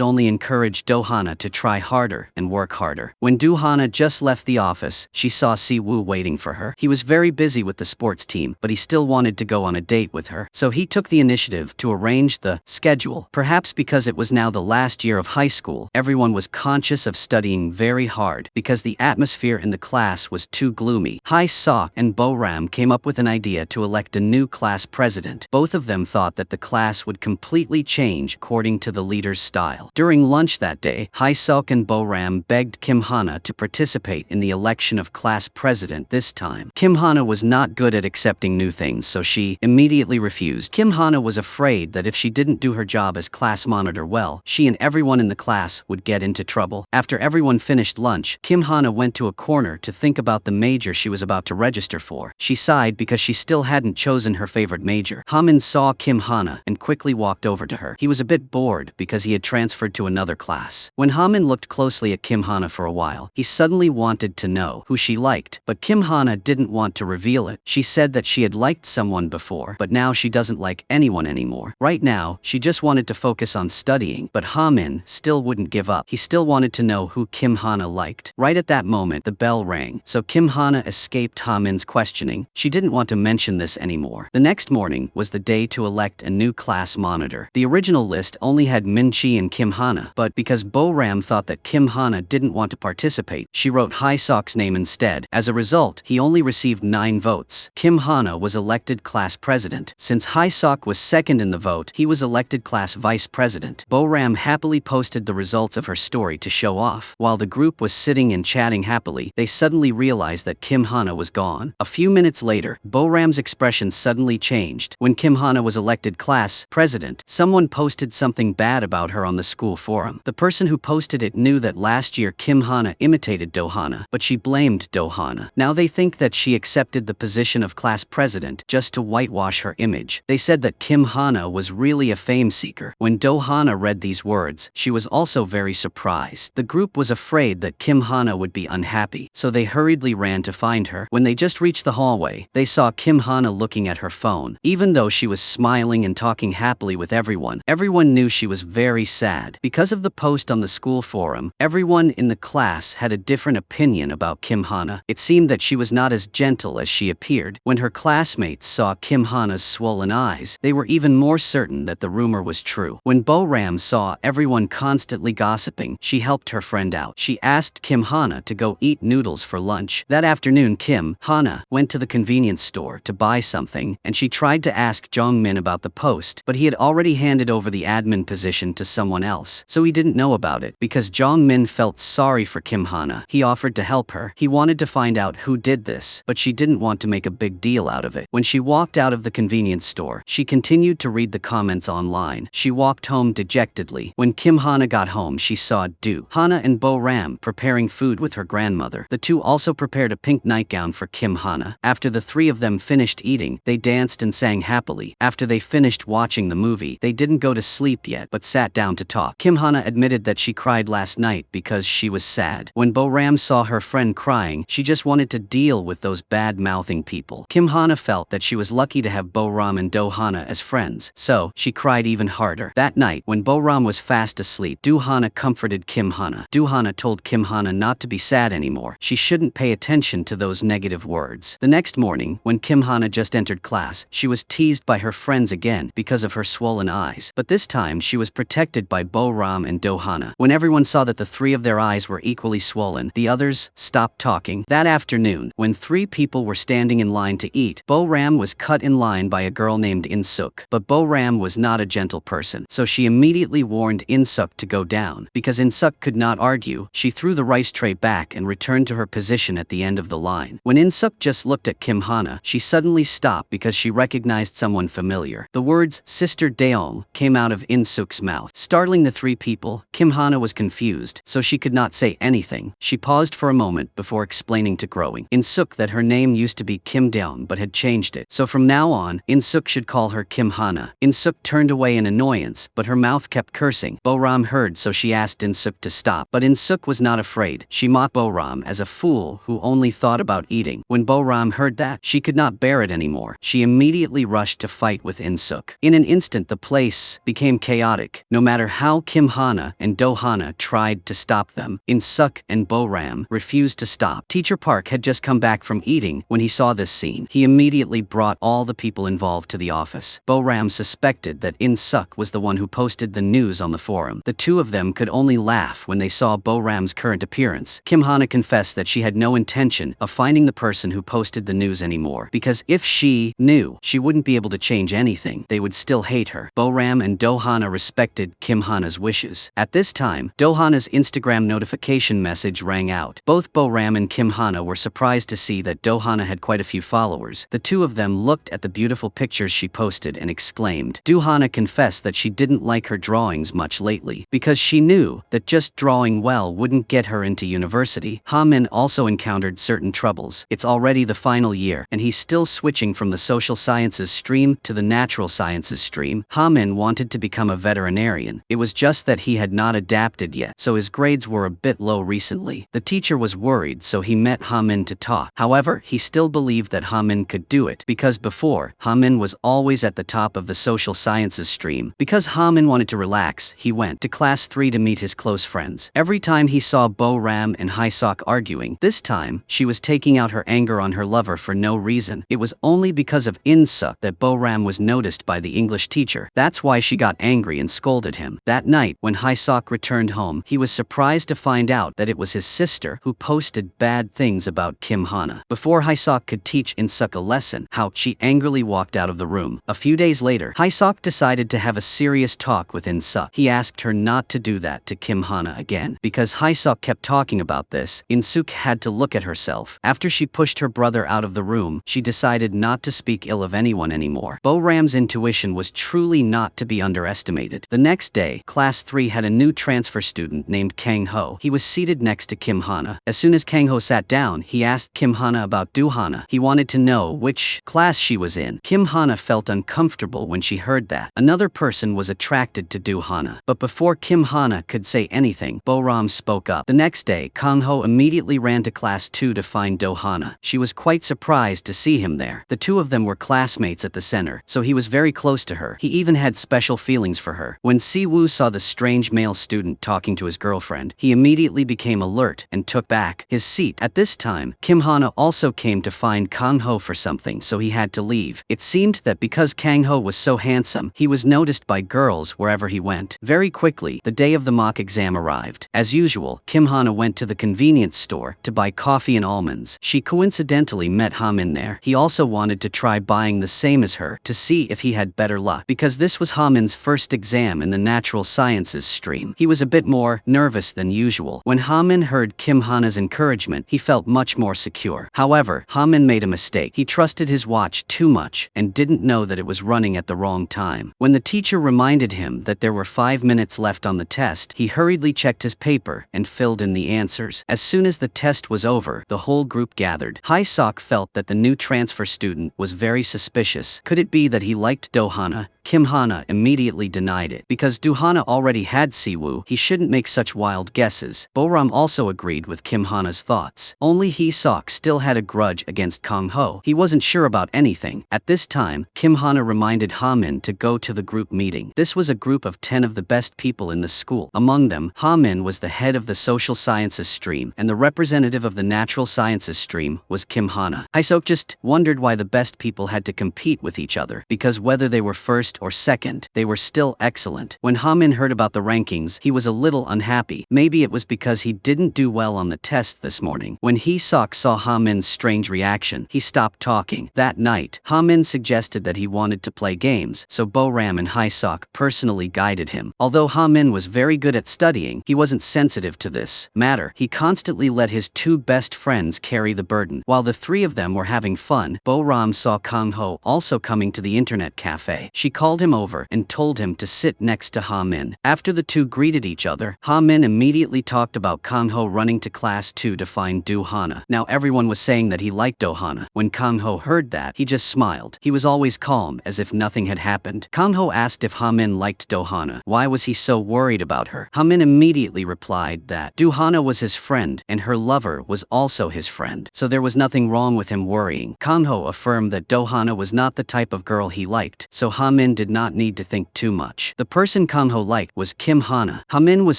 only encourage Do-han to try harder and work harder. When Do-han just left the office, she saw Si-woo waiting for her. He was very busy with the sports team, but he still wanted to go on a date with her. So he took the initiative to arrange the schedule. Perhaps because it was now the last year of high school, everyone was conscious of studying very hard because the atmosphere in the class was too gloomy. Hae-seok and Bo-ram came up with an idea to elect a new class president. Both of them thought that the class would completely change according to the leader's style. During lunch that day, Hae-seok and Bo-ram begged Kim Hana to participate in the election of class president this time. Kim Hana was not good at accepting new things, so she immediately refused. Kim Hana was afraid that if she didn't do her job as class monitor well, she and everyone in the class would get into trouble. After everyone finished lunch, Kim Hana went to a corner to think about the major she was about to register for. She sighed because she still hadn't chosen her favorite major. Hamin saw Kim Hana and quickly walked over to her. He was a bit bored because he had transferred to another class. When Hamin looked closely at Kim Hana for a while, he suddenly wanted to know who she liked, but Kim Hana didn't want to reveal it. She said that she had liked someone before, but now she doesn't like anyone anymore. Right now, she just wanted to focus on studying, but Hamin still wouldn't give up. He still wanted to know who Kim Hana liked. Right at that moment, the bell rang, so Kim Hana escaped Hamin's questioning. She didn't want to mention this anymore. The next morning was the day to elect a new class monitor. The original list only had Min-chi and Kim Hana, but because Bo-ram thought that Kim Hana didn't want to participate, she wrote Hae-seok's name instead. As a result, he only received 9 votes. Kim Hana was elected class president. Since Hae-seok was second in the vote, he was elected class vice president. Bo-ram happily posted the results of her story to show off. While the group was sitting and chatting happily, they suddenly realized that Kim Hana was gone. A few minutes later, Bo-ram's expression suddenly changed. When Kim Hana was elected class president, someone posted something bad about her on the school forum. The person who posted it knew that last year Kim Hana imitated Do-hana, but she blamed Do-hana. Now they think that she accepted the position of class president just to whitewash her image. They said that Kim Hana was really a fame seeker. When Do-hana read these words, she was also very surprised. The group was afraid that Kim Hana would be unhappy, so they hurriedly ran to find her. When they just reached the hallway, they saw Kim Hana looking at her phone. Even though she was smiling and talking happily with everyone knew she was very sad. Because of the post on the school forum, everyone in the class had a different opinion about Kim Hana. It seemed that she was not as gentle as she appeared. When her classmates saw Kim Hana's swollen eyes, they were even more certain that the rumor was true. When Bo-ram saw everyone constantly gossiping, she helped her friend out. She asked Kim Hana to go eat noodles for lunch. That afternoon, Kim Hana went to the convenience store to buy something, and she tried to ask Jong-min about the post, but he had already handed over the admin position to someone else, so he didn't know about it. Because Jong-min felt sorry for Kim Hana, he offered to help her. He wanted to find out who did this, but she didn't want to make a big deal out of it. When she walked out of the convenience store, she continued to read the comments online. She walked home dejectedly. When Kim Hana got home, she saw Do-hana and Bo-ram preparing food with her grandmother. The two also prepared a pink nightgown for Kim Hana. After the 3 of them finished eating, they danced and sang happily. After they finished watching the movie, they didn't go to sleep yet, but sat down to talk. Kim Hana admitted that she cried last night because she was sad. When Bo-ram saw her friend crying, she just wanted to deal with those bad-mouthing people. Kim Hana felt that she was lucky to have Bo-ram and Do-hana as friends, so she cried even harder. That night, when Bo-ram was fast asleep, Do-hana comforted Kim Hana. Do-hana told Kim Hana not to be sad anymore. She shouldn't pay attention to those negative words. The next morning, when Kim Hana just entered class, she was teased by her friends again because of her swollen eyes. But this time, she was protected by Bo-ram and Do-hana. When everyone saw that the 3 of their eyes were equally swollen, the others stopped talking. That afternoon, when 3 people were standing in line to eat, Bo-ram was cut in line by a girl named In-suk. But Bo-ram was not a gentle person, so she immediately warned In-suk to go down. Because In-suk could not argue, she threw the rice tray back and returned to her position at the end of the line. When In-suk just looked at Kim Hana, she suddenly stopped because she recognized someone familiar. The words "Sister Daeong" came out of In-suk's mouth. Startling the 3 people, Kim Hana was confused, so she could not say anything. She paused for a moment before explaining to In-suk that her name used to be Kim Daeong but had changed it. So from now on, In-suk should call her Kim Hana. In-suk turned away in annoyance, but her mouth kept cursing. Bo-ram heard, so she asked In-suk to stop. But In-suk was not afraid. She mocked Bo-ram as a fool who only thought about eating. When Bo-ram heard that, she could not bear it anymore. She immediately rushed to fight with In-suk. In an instant the place became chaotic. No matter how Kim Hana and Do-hana tried to stop them, In-suk and Bo-ram refused to stop. Teacher Park had just come back from eating. When he saw this scene, he immediately brought all the people involved to the office. Bo-ram suspected that In-suk was the one who posted the news on the forum. The two of them could only laugh when they saw Bo-ram's current appearance. Kim Hana confessed that she had no intention of finding the person who posted the news anymore, because if she knew, she wouldn't be able to change anything. They would still hate her. Bo-ram and Do-hana respected Kim Hana's wishes. At this time, Do-hana's Instagram notification message rang out. Both Bo-ram and Kim Hana were surprised to see that Do-hana had quite a few followers. The two of them looked at the beautiful pictures she posted and exclaimed. Do-hana confessed that she didn't like her drawings much lately, because she knew that just drawing well wouldn't get her into university. Ha-min also encountered certain troubles. It's already the final year, and he's still switching from the social sciences stream to the natural sciences stream. Ha-min wanted to become a veterinarian. It was just that he had not adapted yet, so his grades were a bit low recently. The teacher was worried, so he met Ha-min to talk. However, he still believed that Ha-min could do it, because before, Ha-min was always at the top of the social sciences stream. Because Ha-min wanted to relax, he went to class 3 to meet his close friends. Every time he saw Bo-ram and Hae-sok arguing, this time, she was taking out her anger on her lover for no reason. It was only because of In-suk that Bo-ram was noticed by the English teacher. That's why she got angry and scolded him. That night, when Hae-sok returned home, he was surprised to find out that it was his sister who posted bad things about Kim Hana. Before Hae-sok could teach In-suk a lesson, she angrily walked out of the room. A few days later, Hae-sok decided to have a serious talk with In-suk. He asked her not to do that to Kim Hana again. Because Hae-sok kept talking about this, In-suk had to look at herself. After she pushed her brother out of the room, she decided not to speak ill of anyone anymore. Bo-ram's intuition was truly not to be underestimated. The next day, class 3 had a new transfer student named Kang-ho. He was seated next to Kim Hana. As soon as Kang-ho sat down, he asked Kim Hana about Do-hana. He wanted to know which class she was in. Kim Hana felt uncomfortable when she heard that. Another person was attracted to Do-hana. But before Kim Hana could say anything, Bo-ram spoke up. The next day, Kang-ho immediately ran to class 2 to find Do-hana. She was quite surprised to see him there. The two of them were classmates at the center, so he was very close to her. He even had special feelings for her. When Si-woo saw the strange male student talking to his girlfriend, he immediately became alert and took back his seat. At this time, Kim Hana also came to find Kang-ho for something, so he had to leave. It seemed that because Kang-ho was so handsome, he was noticed by girls wherever he went. Very quickly, the day of the mock exam arrived. As usual, Kim Hana went to the convenience store to buy coffee and almonds. She coincidentally met Ha-min there. He also wanted to try buying the same as her to see if he had better luck, because this was Ha-min's first exam in the natural sciences stream. He was a bit more nervous than usual. When Ha-min heard Kim Hana's encouragement, he felt much more secure. However, Ha-min made a mistake. He trusted his watch too much and didn't know that it was running at the wrong time. When the teacher reminded him that there were 5 minutes left on the test, he hurriedly checked his paper and filled in the answers. As soon as the test was over, the whole group gathered. Hae-sok felt that the new transfer student was very suspicious. Could it be that he liked Do-hana? Kim Hana immediately denied it. Because Do-hana already had Si-woo, he shouldn't make such wild guesses. Bo-ram also agreed with Kim Hana's thoughts. Only Hae-sok still had a grudge against Kang-ho. He wasn't sure about anything. At this time, Kim Hana reminded Ha-min to go to the group meeting. This was a group of 10 of the best people in the school. Among them, Ha-min was the head of the social sciences stream, and the representative of the natural sciences stream was Kim Hana. Hae-sok just wondered why the best people had to compete with each other, because whether they were first or second, they were still excellent. When Ha-min heard about the rankings, he was a little unhappy. Maybe it was because he didn't do well on the test this morning. When Hae-sok saw Ha-min's strange reaction, he stopped talking. That night, Ha-min suggested that he wanted to play games, so Bo-ram and Hae-sok personally guided him. Although Ha-min was very good at studying, he wasn't sensitive to this matter. He constantly let his two best friends carry the burden. While the three of them were having fun, Bo-ram saw Kang-ho also coming to the internet cafe. She called called him over and told him to sit next to Ha-min. After the two greeted each other, Ha-min immediately talked about Kang-ho running to class 2 to find Do-hana. Now everyone was saying that he liked Do-hana. When Kang-ho heard that, he just smiled. He was always calm, as if nothing had happened. Kang-ho asked if Ha-min liked Do-hana. Why was he so worried about her? Ha-min immediately replied that Do-hana was his friend, and her lover was also his friend, so there was nothing wrong with him worrying. Kang-ho affirmed that Do-hana was not the type of girl he liked, so Ha-min did not need to think too much. The person Kang-ho liked was Kim Hana. Ha-min was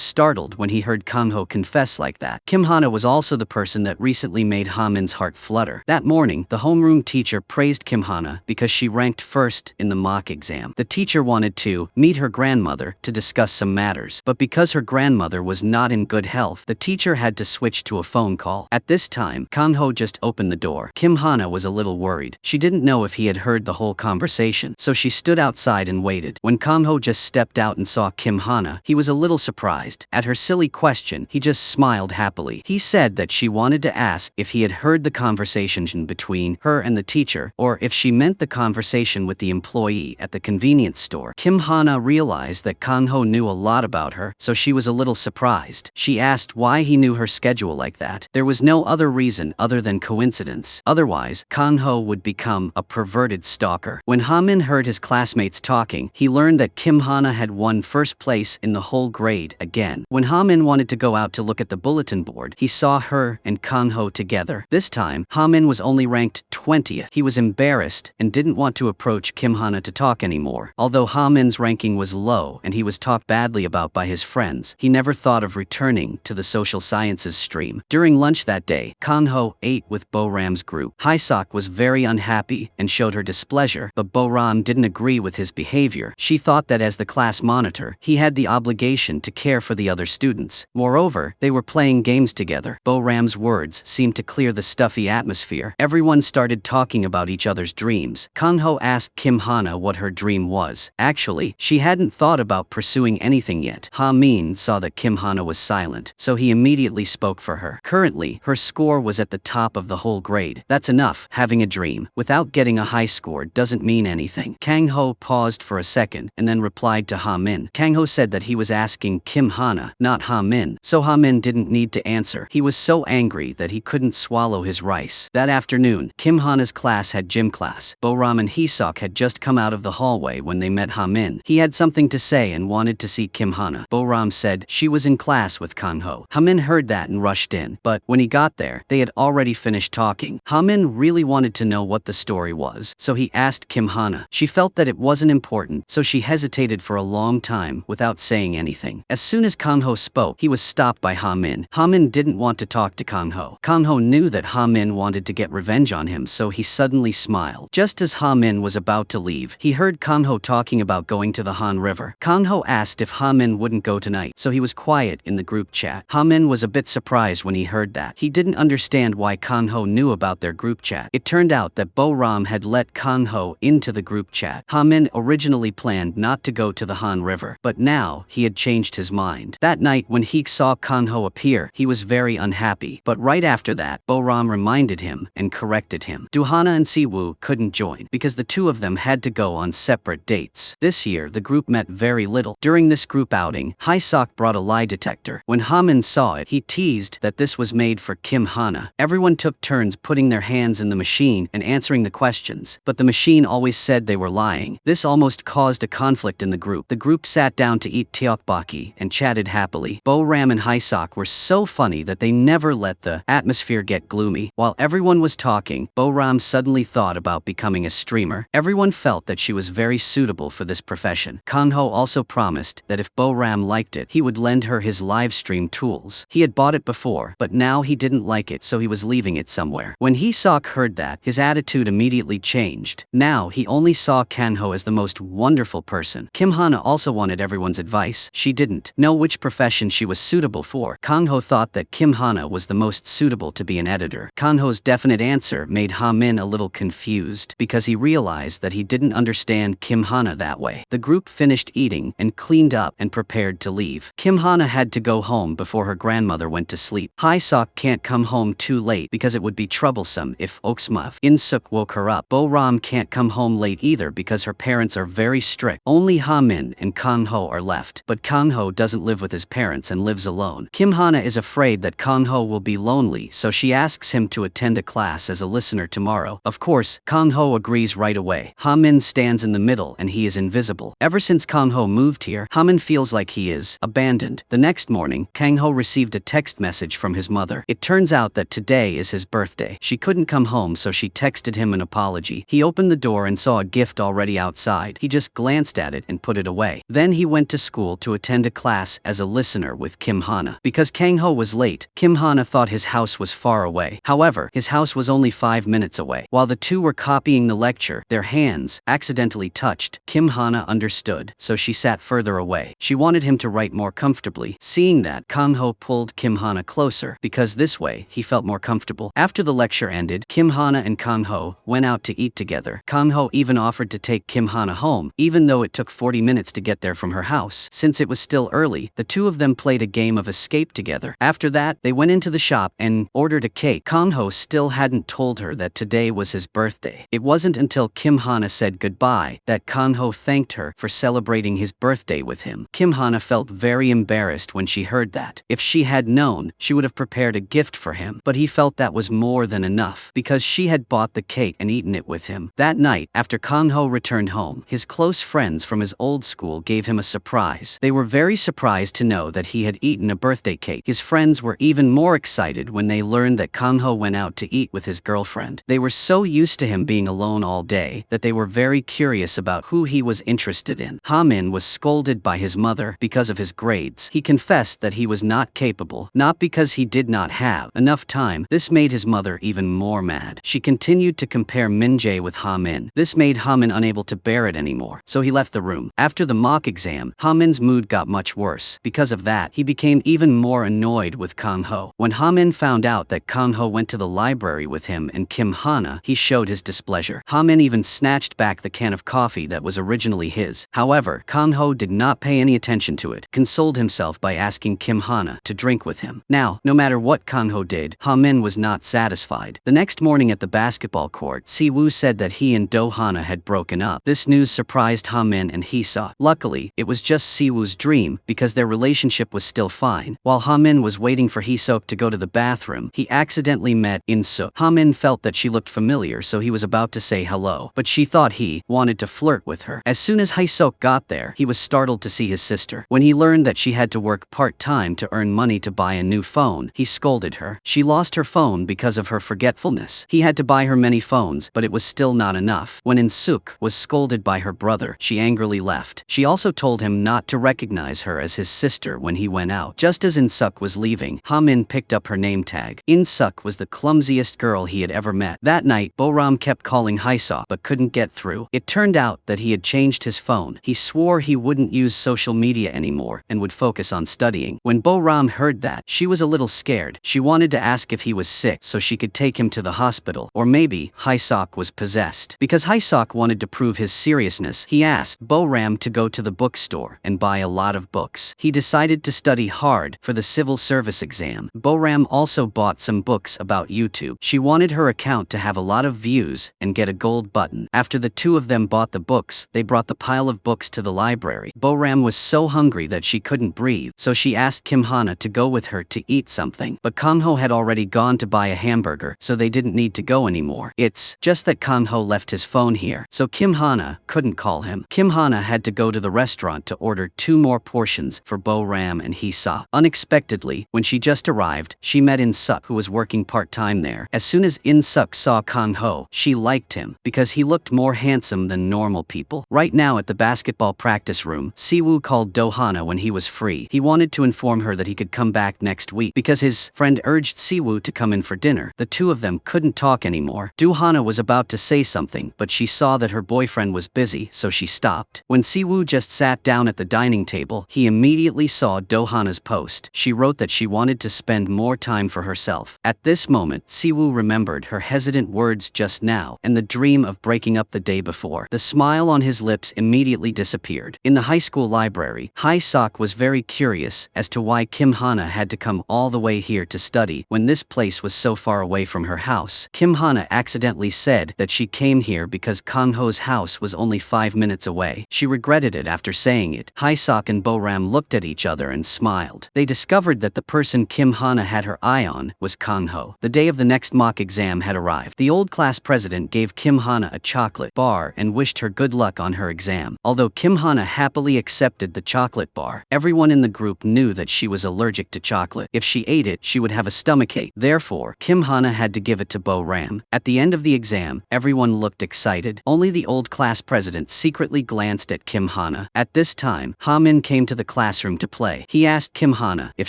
startled when he heard Kang-ho confess like that. Kim Hana was also the person that recently made Ha-min's heart flutter. That morning, the homeroom teacher praised Kim Hana because she ranked first in the mock exam. The teacher wanted to meet her grandmother to discuss some matters, but because her grandmother was not in good health, the teacher had to switch to a phone call. At this time, Kang-ho just opened the door. Kim Hana was a little worried. She didn't know if he had heard the whole conversation, so she stood outside and waited. When Kang-ho just stepped out and saw Kim Hana, he was a little surprised. At her silly question, he just smiled happily. He said that she wanted to ask if he had heard the conversation between her and the teacher, or if she meant the conversation with the employee at the convenience store. Kim Hana realized that Kang-ho knew a lot about her, so she was a little surprised. She asked why he knew her schedule like that. There was no other reason other than coincidence. Otherwise, Kang-ho would become a perverted stalker. When Ha-min heard his classmates talking, he learned that Kim Hana had won first place in the whole grade again. When Ha-min wanted to go out to look at the bulletin board, he saw her and Kang-ho together. This time, Ha-min was only ranked 20th. He was embarrassed and didn't want to approach Kim Hana to talk anymore. Although Ha-min's ranking was low and he was talked badly about by his friends, he never thought of returning to the social sciences stream. During lunch that day, Kang-ho ate with Bo-ram's group. Hae-sok was very unhappy and showed her displeasure, but Bo-ram didn't agree with his behavior. She thought that as the class monitor, he had the obligation to care for the other students. Moreover, they were playing games together. Bo-ram's words seemed to clear the stuffy atmosphere. Everyone started talking about each other's dreams. Kang-ho asked Kim Hana what her dream was. Actually, she hadn't thought about pursuing anything yet. Ha-min saw that Kim Hana was silent, so he immediately spoke for her. Currently, her score was at the top of the whole grade. That's enough. Having a dream without getting a high score doesn't mean anything. Kang-ho paused for a second and then replied to Ha-min. Kang-ho said that he was asking Kim Hana, not Ha-min, so Ha-min didn't need to answer. He was so angry that he couldn't swallow his rice. That afternoon, Kim Hana's class had gym class. Bo-ram and Hae-sok had just come out of the hallway when they met Ha-min. He had something to say and wanted to see Kim Hana. Bo-ram said she was in class with Kang-ho. Ha-min heard that and rushed in, but when he got there, they had already finished talking. Ha-min really wanted to know what the story was, so he asked Kim Hana. She felt that it wasn't important, so she hesitated for a long time without saying anything. As soon as Kang-ho spoke, he was stopped by Ha-min. Ha-min didn't want to talk to Kang-ho. Kang-ho knew that Ha-min wanted to get revenge on him, so he suddenly smiled. Just as Ha-min was about to leave, he heard Kang-ho talking about going to the Han River. Kang-ho asked if Ha-min wouldn't go tonight, so he was quiet in the group chat. Ha-min was a bit surprised when he heard that. He didn't understand why Kang-ho knew about their group chat. It turned out that Bo-ram had let Kang-ho into the group chat. Ha-min originally planned not to go to the Han River, but now he had changed his mind. That night when he saw Kang-ho appear, he was very unhappy. But right after that, Bo-ram reminded him and corrected him. Do-hana and Si-woo couldn't join because the two of them had to go on separate dates. This year, the group met very little. During this group outing, Hae-sok brought a lie detector. When Ha-min saw it, he teased that this was made for Kim Hana. Everyone took turns putting their hands in the machine and answering the questions, but the machine always said they were lying. This almost caused a conflict in the group. The group sat down to eat tteokbokki and chatted happily. Bo-ram and Hae-sok were so funny that they never let the atmosphere get gloomy. While everyone was talking, Bo-ram suddenly thought about becoming a streamer. Everyone felt that she was very suitable for this profession. Kang-ho also promised that if Bo-ram liked it, he would lend her his live stream tools. He had bought it before, but now he didn't like it, so he was leaving it somewhere. When Hae-sok heard that, his attitude immediately changed. Now he only saw Kang-ho as the most wonderful person. Kim Hana also wanted everyone's advice. She didn't know which profession she was suitable for. Kang-ho thought that Kim Hana was the most suitable to be an editor. Kang-ho's definite answer made Ha-min a little confused because he realized that he didn't understand Kim Hana that way. The group finished eating and cleaned up and prepared to leave. Kim Hana had to go home before her grandmother went to sleep. Hae-sok can't come home too late because it would be troublesome if Oksmuf In-suk woke her up. Bo-ram can't come home late either because her parents parents are very strict. Only Ha-min and Kang-ho are left, but Kang-ho doesn't live with his parents and lives alone. Kim-hana is afraid that Kang-ho will be lonely, so she asks him to attend a class as a listener tomorrow. Of course, Kang-ho agrees right away. Ha-min stands in the middle and he is invisible. Ever since Kang-ho moved here, Ha-min feels like he is abandoned. The next morning, Kang-ho received a text message from his mother. It turns out that today is his birthday. She couldn't come home, so she texted him an apology. He opened the door and saw a gift already outside. He just glanced at it and put it away. Then he went to school to attend a class as a listener with Kim-hana. Because Kang-ho was late, Kim-hana thought his house was far away. However, his house was only 5 minutes away. While the two were copying the lecture, their hands accidentally touched. Kim-hana understood, so she sat further away. She wanted him to write more comfortably. Seeing that, Kang-ho pulled Kim-hana closer, because this way, he felt more comfortable. After the lecture ended, Kim-hana and Kang-ho went out to eat together. Kang-ho even offered to take Kim-hana home, even though it took 40 minutes to get there from her house. Since it was still early, the two of them played a game of escape together. After that, they went into the shop and ordered a cake. Kang-ho still hadn't told her that today was his birthday. It wasn't until Kim-hana said goodbye that Kang-ho thanked her for celebrating his birthday with him. Kim-hana felt very embarrassed when she heard that. If she had known, she would have prepared a gift for him, but he felt that was more than enough, because she had bought the cake and eaten it with him. That night, after Kang-ho returned home, his close friends from his old school gave him a surprise. They were very surprised to know that he had eaten a birthday cake. His friends were even more excited when they learned that Kang-ho went out to eat with his girlfriend. They were so used to him being alone all day that they were very curious about who he was interested in. Ha-min was scolded by his mother because of his grades. He confessed that he was not capable, not because he did not have enough time. This made his mother even more mad. She continued to compare Min-jae with Ha-min. This made Ha-min unable to bear it anymore, so he left the room. After the mock exam, Ha-min's mood got much worse. Because of that, he became even more annoyed with Kang-ho. When Ha-min found out that Kang-ho went to the library with him and Kim-hana, he showed his displeasure. Ha-min even snatched back the can of coffee that was originally his. However, Kang-ho did not pay any attention to it, consoled himself by asking Kim-hana to drink with him. Now, no matter what Kang-ho did, Ha-min was not satisfied. The next morning at the basketball court, Si-woo said that he and Do-hana had broken up. This news surprised Ha-min and Hee-seok. Luckily, it was just Si-woo's dream, because their relationship was still fine. While Ha-min was waiting for Hee-seok to go to the bathroom, he accidentally met In-seok. Ha-min felt that she looked familiar, so he was about to say hello, but she thought he wanted to flirt with her. As soon as Hee-seok got there, he was startled to see his sister. When he learned that she had to work part-time to earn money to buy a new phone, he scolded her. She lost her phone because of her forgetfulness. He had to buy her many phones, but it was still not enough. When In-seok was scolded by her brother, she angrily left. She also told him not to recognize her as his sister when he went out. Just as In-seok was leaving, Ha-min picked up her name tag. In-seok was the clumsiest girl he had ever met. That night, Bo-ram kept calling Hee-seok but couldn't get through. It turned out that he had changed his phone. He swore he wouldn't use social media anymore and would focus on studying. When Bo-ram heard that, she was a little scared. She wanted to ask if he was sick so she could take him to the hospital, or maybe Hee-seok was possessed. Because Hee-seok wanted to prove his seriousness, he asked Bo-ram to go to the bookstore and buy a lot of books. He decided to study hard for the civil service exam. Bo-ram also bought some books about YouTube. She wanted her account to have a lot of views and get a gold button. After the two of them bought the books, they brought the pile of books to the library. Bo-ram was so hungry that she couldn't breathe, so she asked Kim-hana to go with her to eat something. But Kang-ho had already gone to buy a hamburger, so they didn't need to go anymore. It's just that Kang-ho left his phone here, so Kim-hana couldn't call him. Kim-hana had to go to the restaurant to order 2 more portions for Bo-ram and Hee-seok. Unexpectedly, when she just arrived, she met In-seok, who was working part-time there. As soon as In-seok saw Kang-ho, she liked him, because he looked more handsome than normal people. Right now at the basketball practice room, Si-woo called Do-hana when he was free. He wanted to inform her that he could come back next week, because his friend urged Si-woo to come in for dinner. The two of them couldn't talk anymore. Do-hana was about to say something, but she saw that her boyfriend was busy, so she stopped. When Si-woo just sat down at the dining table, he immediately saw Do-hana's post. She wrote that she wanted to spend more time for herself. At this moment, Si-woo remembered her hesitant words just now and the dream of breaking up the day before. The smile on his lips immediately disappeared. In the high school library, Hee-seok was very curious as to why Kim-hana had to come all the way here to study when this place was so far away from her house. Kim-hana accidentally said that she came here because Kang-ho's house house was only 5 minutes away. She regretted it after saying it. Hyesuk and Bo-ram looked at each other and smiled. They discovered that the person Kim Hana had her eye on was Kang-ho. The day of the next mock exam had arrived. The old class president gave Kim Hana a chocolate bar and wished her good luck on her exam. Although Kim Hana happily accepted the chocolate bar, everyone in the group knew that she was allergic to chocolate. If she ate it, she would have a stomachache. Therefore, Kim Hana had to give it to Bo-ram. At the end of the exam, everyone looked excited. Only the old class president secretly glanced at Kim Hana. At this time, Ha-min came to the classroom to play. He asked Kim Hana if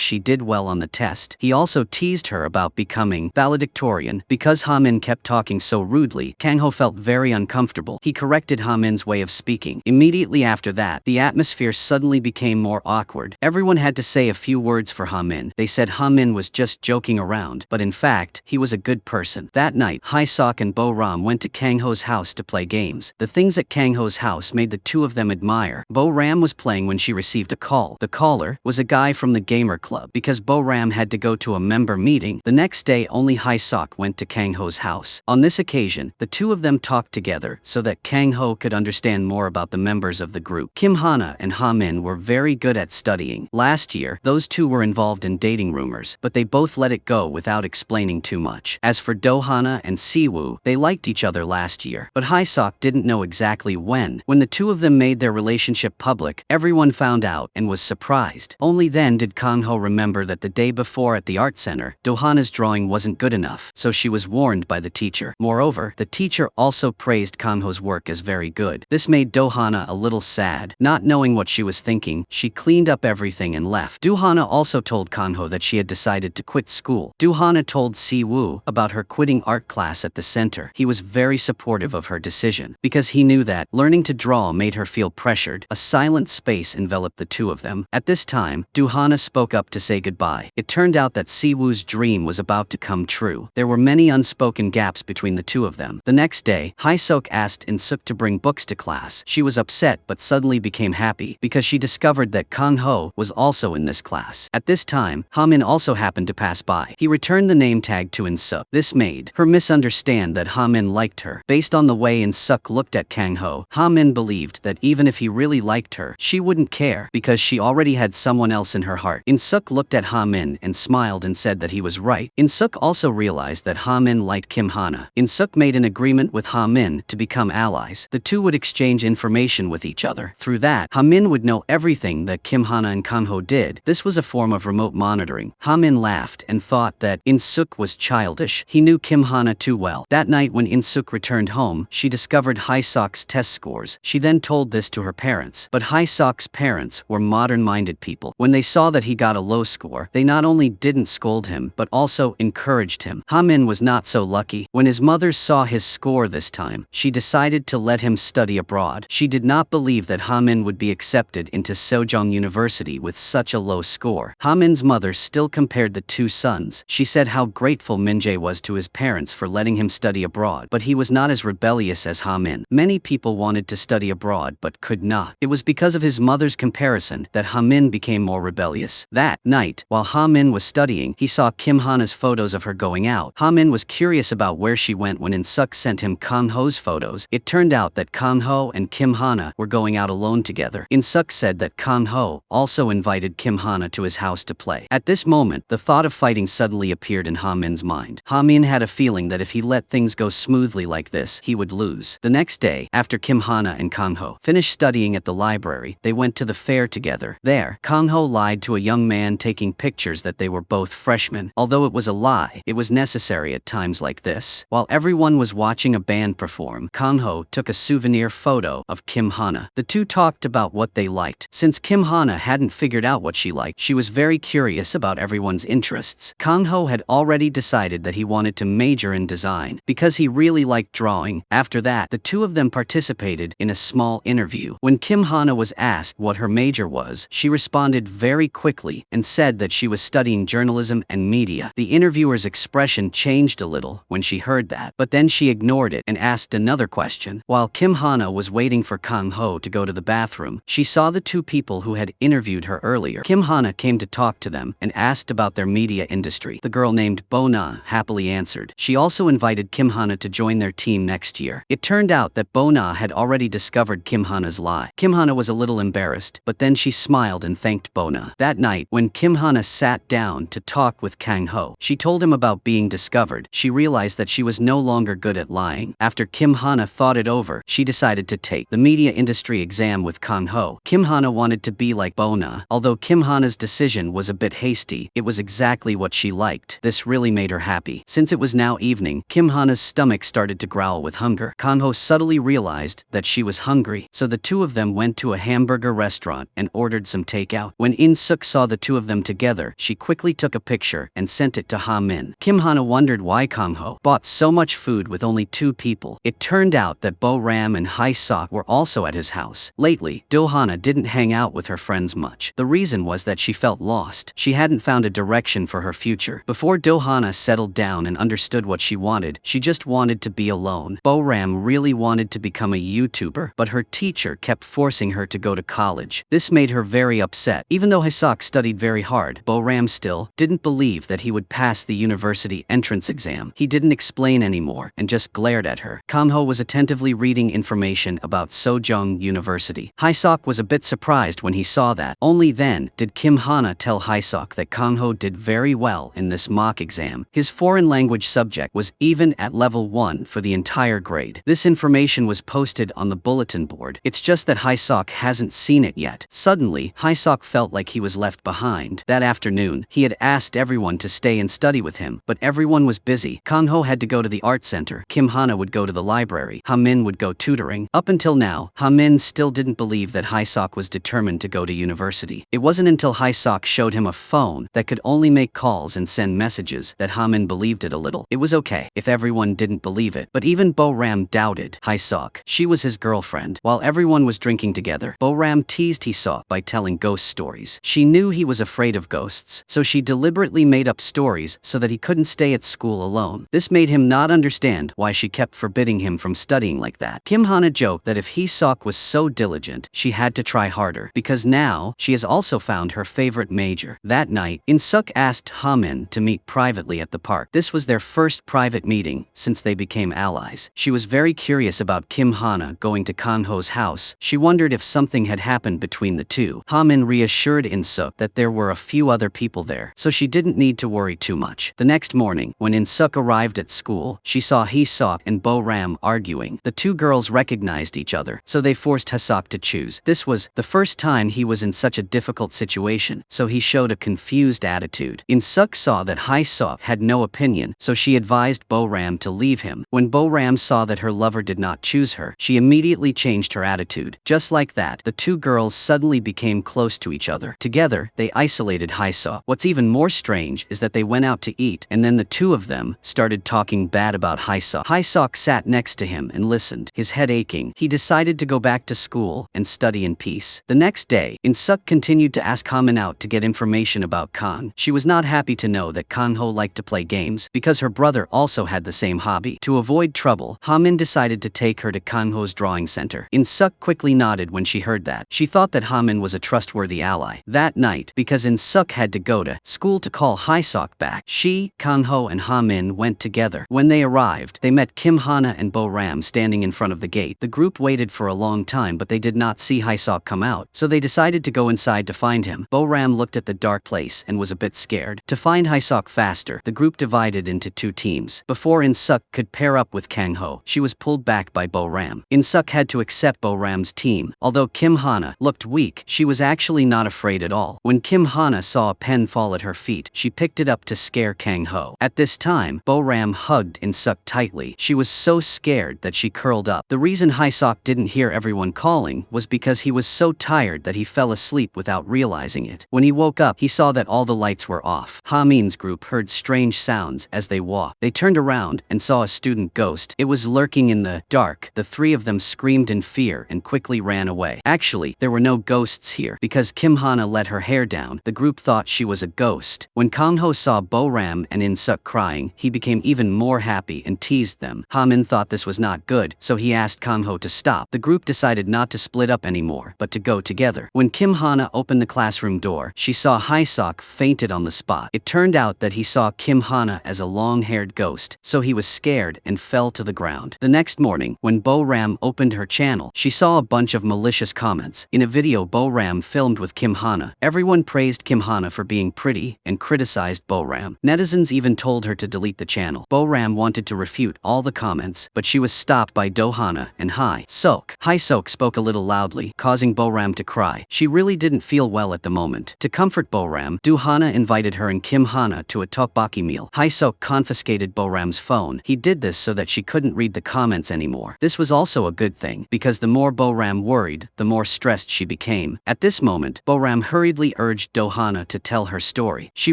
she did well on the test. He also teased her about becoming valedictorian. Because Ha-min kept talking so rudely, Kang-ho felt very uncomfortable. He corrected Ha-min's way of speaking. Immediately after that, the atmosphere suddenly became more awkward. Everyone had to say a few words for Ha-min. They said Ha-min was just joking around, but in fact, he was a good person. That night, Hyesuk and Bo-ram went to Kang-ho's house to play games. The things at Kang-ho's house made the two of them admire. Bo-ram was playing when she received a call. The caller was a guy from the gamer club. Because Bo-ram had to go to a member meeting, the next day only Hyesuk went to Kang-ho's house. On this occasion, the two of them talked together so that Kang-ho could understand more about the members of the group. Kim Hana and Ha-min were very good at studying. Last year, those two were involved in dating rumors, but they both let it go without explaining too much. As for Do-hana and Si-woo, they liked each other last year, but Hyesuk didn't know exactly when. When the two of them made their relationship public, everyone found out and was surprised. Only then did Kang-ho remember that the day before at the art center, Do-hana's drawing wasn't good enough, so she was warned by the teacher. Moreover, the teacher also praised Kang-ho's work as very good. This made Do-hana a little sad. Not knowing what she was thinking, she cleaned up everything and left. Do-hana also told Kang-ho that she had decided to quit school. Do-hana told Si-woo about her quitting art class at the center. He was very supportive of her decision, because he knew that learning to draw made her feel pressured. A silent space enveloped the two of them. At this time, Do-hana spoke up to say goodbye. It turned out that Si-woo's dream was about to come true. There were many unspoken gaps between the two of them. The next day, Hyesuk asked In-suk to bring books to class. She was upset but suddenly became happy because she discovered that Kang-ho was also in this class. At this time, Ha-min also happened to pass by. He returned the name tag to In-suk. This made her misunderstand that Ha-min liked her. Based on the way In-suk looked at Kang-ho, Ha-min believed that even if he really liked her, she wouldn't care because she already had someone else in her heart. In-suk looked at Ha-min and smiled and said that he was right. In-suk also realized that Ha-min liked Kim Hana. In-suk made an agreement with Ha-min to become allies. The two would exchange information with each other. Through that, Ha-min would know everything that Kim Hana and Kang-ho did. This was a form of remote monitoring. Ha-min laughed and thought that In-suk was childish. He knew Kim Hana too well. That night when In-suk returned home, she discovered Hyesuk's test scores. She then told this to her parents. But Hyesuk's parents were modern-minded people. When they saw that he got a low score, they not only didn't scold him, but also encouraged him. Ha-min was not so lucky. When his mother saw his score this time, she decided to let him study abroad. She did not believe that Ha-min would be accepted into Sejong University with such a low score. Ha-min's mother still compared the two sons. She said how grateful Min-jae was to his parents for letting him study abroad, but he was not as rebellious as Ha-min. Many people wanted to study abroad but could not. It was because of his mother's comparison that Ha-min became more rebellious. That night, while Ha-min was studying, he saw Kim Hana's photos of her going out. Ha-min was curious about where she went when In-suk sent him Kang-ho's photos. It turned out that Kang-ho and Kim Hana were going out alone together. In-suk said that Kang-ho also invited Kim Hana to his house to play. At this moment, the thought of fighting suddenly appeared in Ha-min's mind. Ha-min had a feeling that if he let things go smoothly like this, he would lose. The next day, after Kim Hana and Kang-ho finished studying at the library, they went to the fair together. There, Kang-ho lied to a young man taking pictures that they were both freshmen. Although it was a lie, it was necessary at times like this. While everyone was watching a band perform, Kang-ho took a souvenir photo of Kim Hana. The two talked about what they liked. Since Kim Hana hadn't figured out what she liked, she was very curious about everyone's interests. Kang-ho had already decided that he wanted to major in design because he really liked drawing. After that, the two of them participated in a small interview. When Kim Hana was asked what her major was, she responded very quickly and said that she was studying journalism and media. The interviewer's expression changed a little when she heard that, but then she ignored it and asked another question. While Kim Hana was waiting for Kang-ho to go to the bathroom, she saw the two people who had interviewed her earlier. Kim Hana came to talk to them and asked about their media industry. The girl named Bona happily answered. She also invited Kim Hana to join their team next year. It turned out that Bona had already discovered Kim Hana's lie. Kim Hana was a little embarrassed, but then she smiled and thanked Bona. That night, when Kim Hana sat down to talk with Kang Ho, she told him about being discovered. She realized that she was no longer good at lying. After Kim Hana thought it over, she decided to take the media industry exam with Kang Ho. Kim Hana wanted to be like Bona. Although Kim Hana's decision was a bit hasty, it was exactly what she liked. This really made her happy. Since it was now evening, Kim Hana's stomach started to growl with hunger. Kang Ho subtly realized that she was hungry, so the two of them went to a hamburger restaurant and ordered some takeout. When In Suk saw the two of them together, she quickly took a picture and sent it to Ha Min. Kim Hana wondered why Kang Ho bought so much food with only 2 people. It turned out that Bo Ram and Hai Sok were also at his house. Lately, Do Hana didn't hang out with her friends much. The reason was that she felt lost. She hadn't found a direction for her future. Before Do Hana settled down and understood what she wanted, she just wanted to be alone. Bo Ram really wanted to become a YouTuber, but her teacher kept forcing her to go to college. This made her very upset. Even though Hai Sok studied very hard, Bo Ram still didn't believe that he would pass the university entrance exam. He didn't explain anymore and just glared at her. Kang Ho was attentively reading information about Sojong University. Hai Sok was a bit surprised when he saw that. Only then did Kim Hana tell Hai Sok that Kang Ho did very well in this mock exam. His foreign language subject was even at level 1 for the entire grade. This information was posted on the bulletin board. It's just that Hai Sok hasn't seen it yet. Suddenly, Hai Sok felt like he was left behind. That afternoon, he had asked everyone to stay and study with him, but everyone was busy. Kang Ho had to go to the art center. Kim Hana would go to the library. Ha Min would go tutoring. Up until now, Ha Min still didn't believe that Hai Sok was determined to go to university. It wasn't until Hai Sok showed him a phone that could only make calls and send messages that Ha Min believed it a little. It was okay if everyone didn't believe it, but even Bo Ram doubted Hai Sok. She was his girlfriend. While everyone was drinking together, Bo Ram teased Hai Sok by telling ghost stories. She knew he was afraid of ghosts, so she deliberately made up stories so that he couldn't stay at school alone. This made him not understand why she kept forbidding him from studying like that. Kim Hana joked that if Hai Sok was so diligent, she had to try harder, because now she has also found her favorite major. That night, In Suk asked Ha Min to meet privately at the park. This was their first private meeting since they became allies. She was very curious about Kim Hana going to Kang Ho's house. She wondered if something had happened between the two. Ha Min reassured In Suk that there were a few other people there, so she didn't need to worry too much. The next morning, when In Suk arrived at school, she saw Hai Sok and Bo Ram arguing. The two girls recognized each other, so they forced Hai Sok to choose. This was the first time he was in such a difficult situation, so he showed a confused attitude. In Suk saw that Hai Sok had no opinion, so she advised Bo Ram to leave him. When Bo Ram saw that her lover did not choose her, she immediately changed her attitude. Just like that, the two girls suddenly became close to each other. Together, they isolated Hai Sok. What's even more strange is that they went out to eat, and then the two of them started talking bad about Hai Sok. Hai Sok sat next to him and listened, his head aching. He decided to go back to school and study in peace. The next day, In Suk continued to ask Ha Min out to get information about Kang. She was not happy to know that Kang Ho liked to play games, because her brother also had the same hobby. To avoid trouble, Ha Min decided to take her to Kang Ho's drawing center. In Suk quickly nodded when she heard that. She thought that Ha Min was a trustworthy ally. That night, because In Suk had to go to school to call Hai Sok back, she, Kang Ho and Ha Min went together. When they arrived, they met Kim Hana and Bo Ram standing in front of the gate. The group waited for a long time, but they did not see Hai Sok come out, so they decided to go inside to find him. Bo Ram looked at the dark place and was a bit scared. To find Hai Sok faster, the group divided into 2 teams. Before In Suk could pair up with Kang Ho, she was pulled back by Bo Ram. In Suk had to accept Bo Ram's team. Although Kim Hana looked weak, she was actually not afraid at all. When Kim Hana saw a pen fall at her feet, she picked it up to scare Kang Ho. At this time, Bo Ram hugged In Suk tightly. She was so scared that she curled up. The reason Hai Sok didn't hear everyone calling was because he was so tired that he fell asleep without realizing it. When he woke up, he saw that all the lights were off. Ha Min's group heard strange sounds as they walked. They turned around and saw a student ghost. It was lurking in the dark. The 3 of them screamed in fear and quickly ran away. Actually, there were no ghosts here. Because Kim Hana let her hair down, the group thought she was a ghost. When Kang Ho saw Bo Ram and In Suk crying, he became even more happy and teased them. Ha Min thought this was not good, so he asked Kang Ho to stop. The group decided not to split up anymore, but to go together. When Kim Hana opened the classroom door, she saw Hai Sok fainted on the spot. It turned out that he saw Kim Hana as a long-haired ghost, so he was scared and fell to the ground. The next morning, when When Bo Ram opened her channel, she saw a bunch of malicious comments. In a video Bo Ram filmed with Kim Hana, everyone praised Kim Hana for being pretty and criticized Bo Ram. Netizens even told her to delete the channel. Bo Ram wanted to refute all the comments, but she was stopped by Do Hana and Hai Sok. Hai Sok spoke a little loudly, causing Bo Ram to cry. She really didn't feel well at the moment. To comfort Bo Ram, Do Hana invited her and Kim Hana to a tteokbokki meal. Hai Sok confiscated Bo Ram's phone. He did this so that she couldn't read the comments anymore. This was also a good thing, because the more Bo Ram worried, the more stressed she became. At this moment, Bo Ram hurriedly urged Do Hana to tell her story. She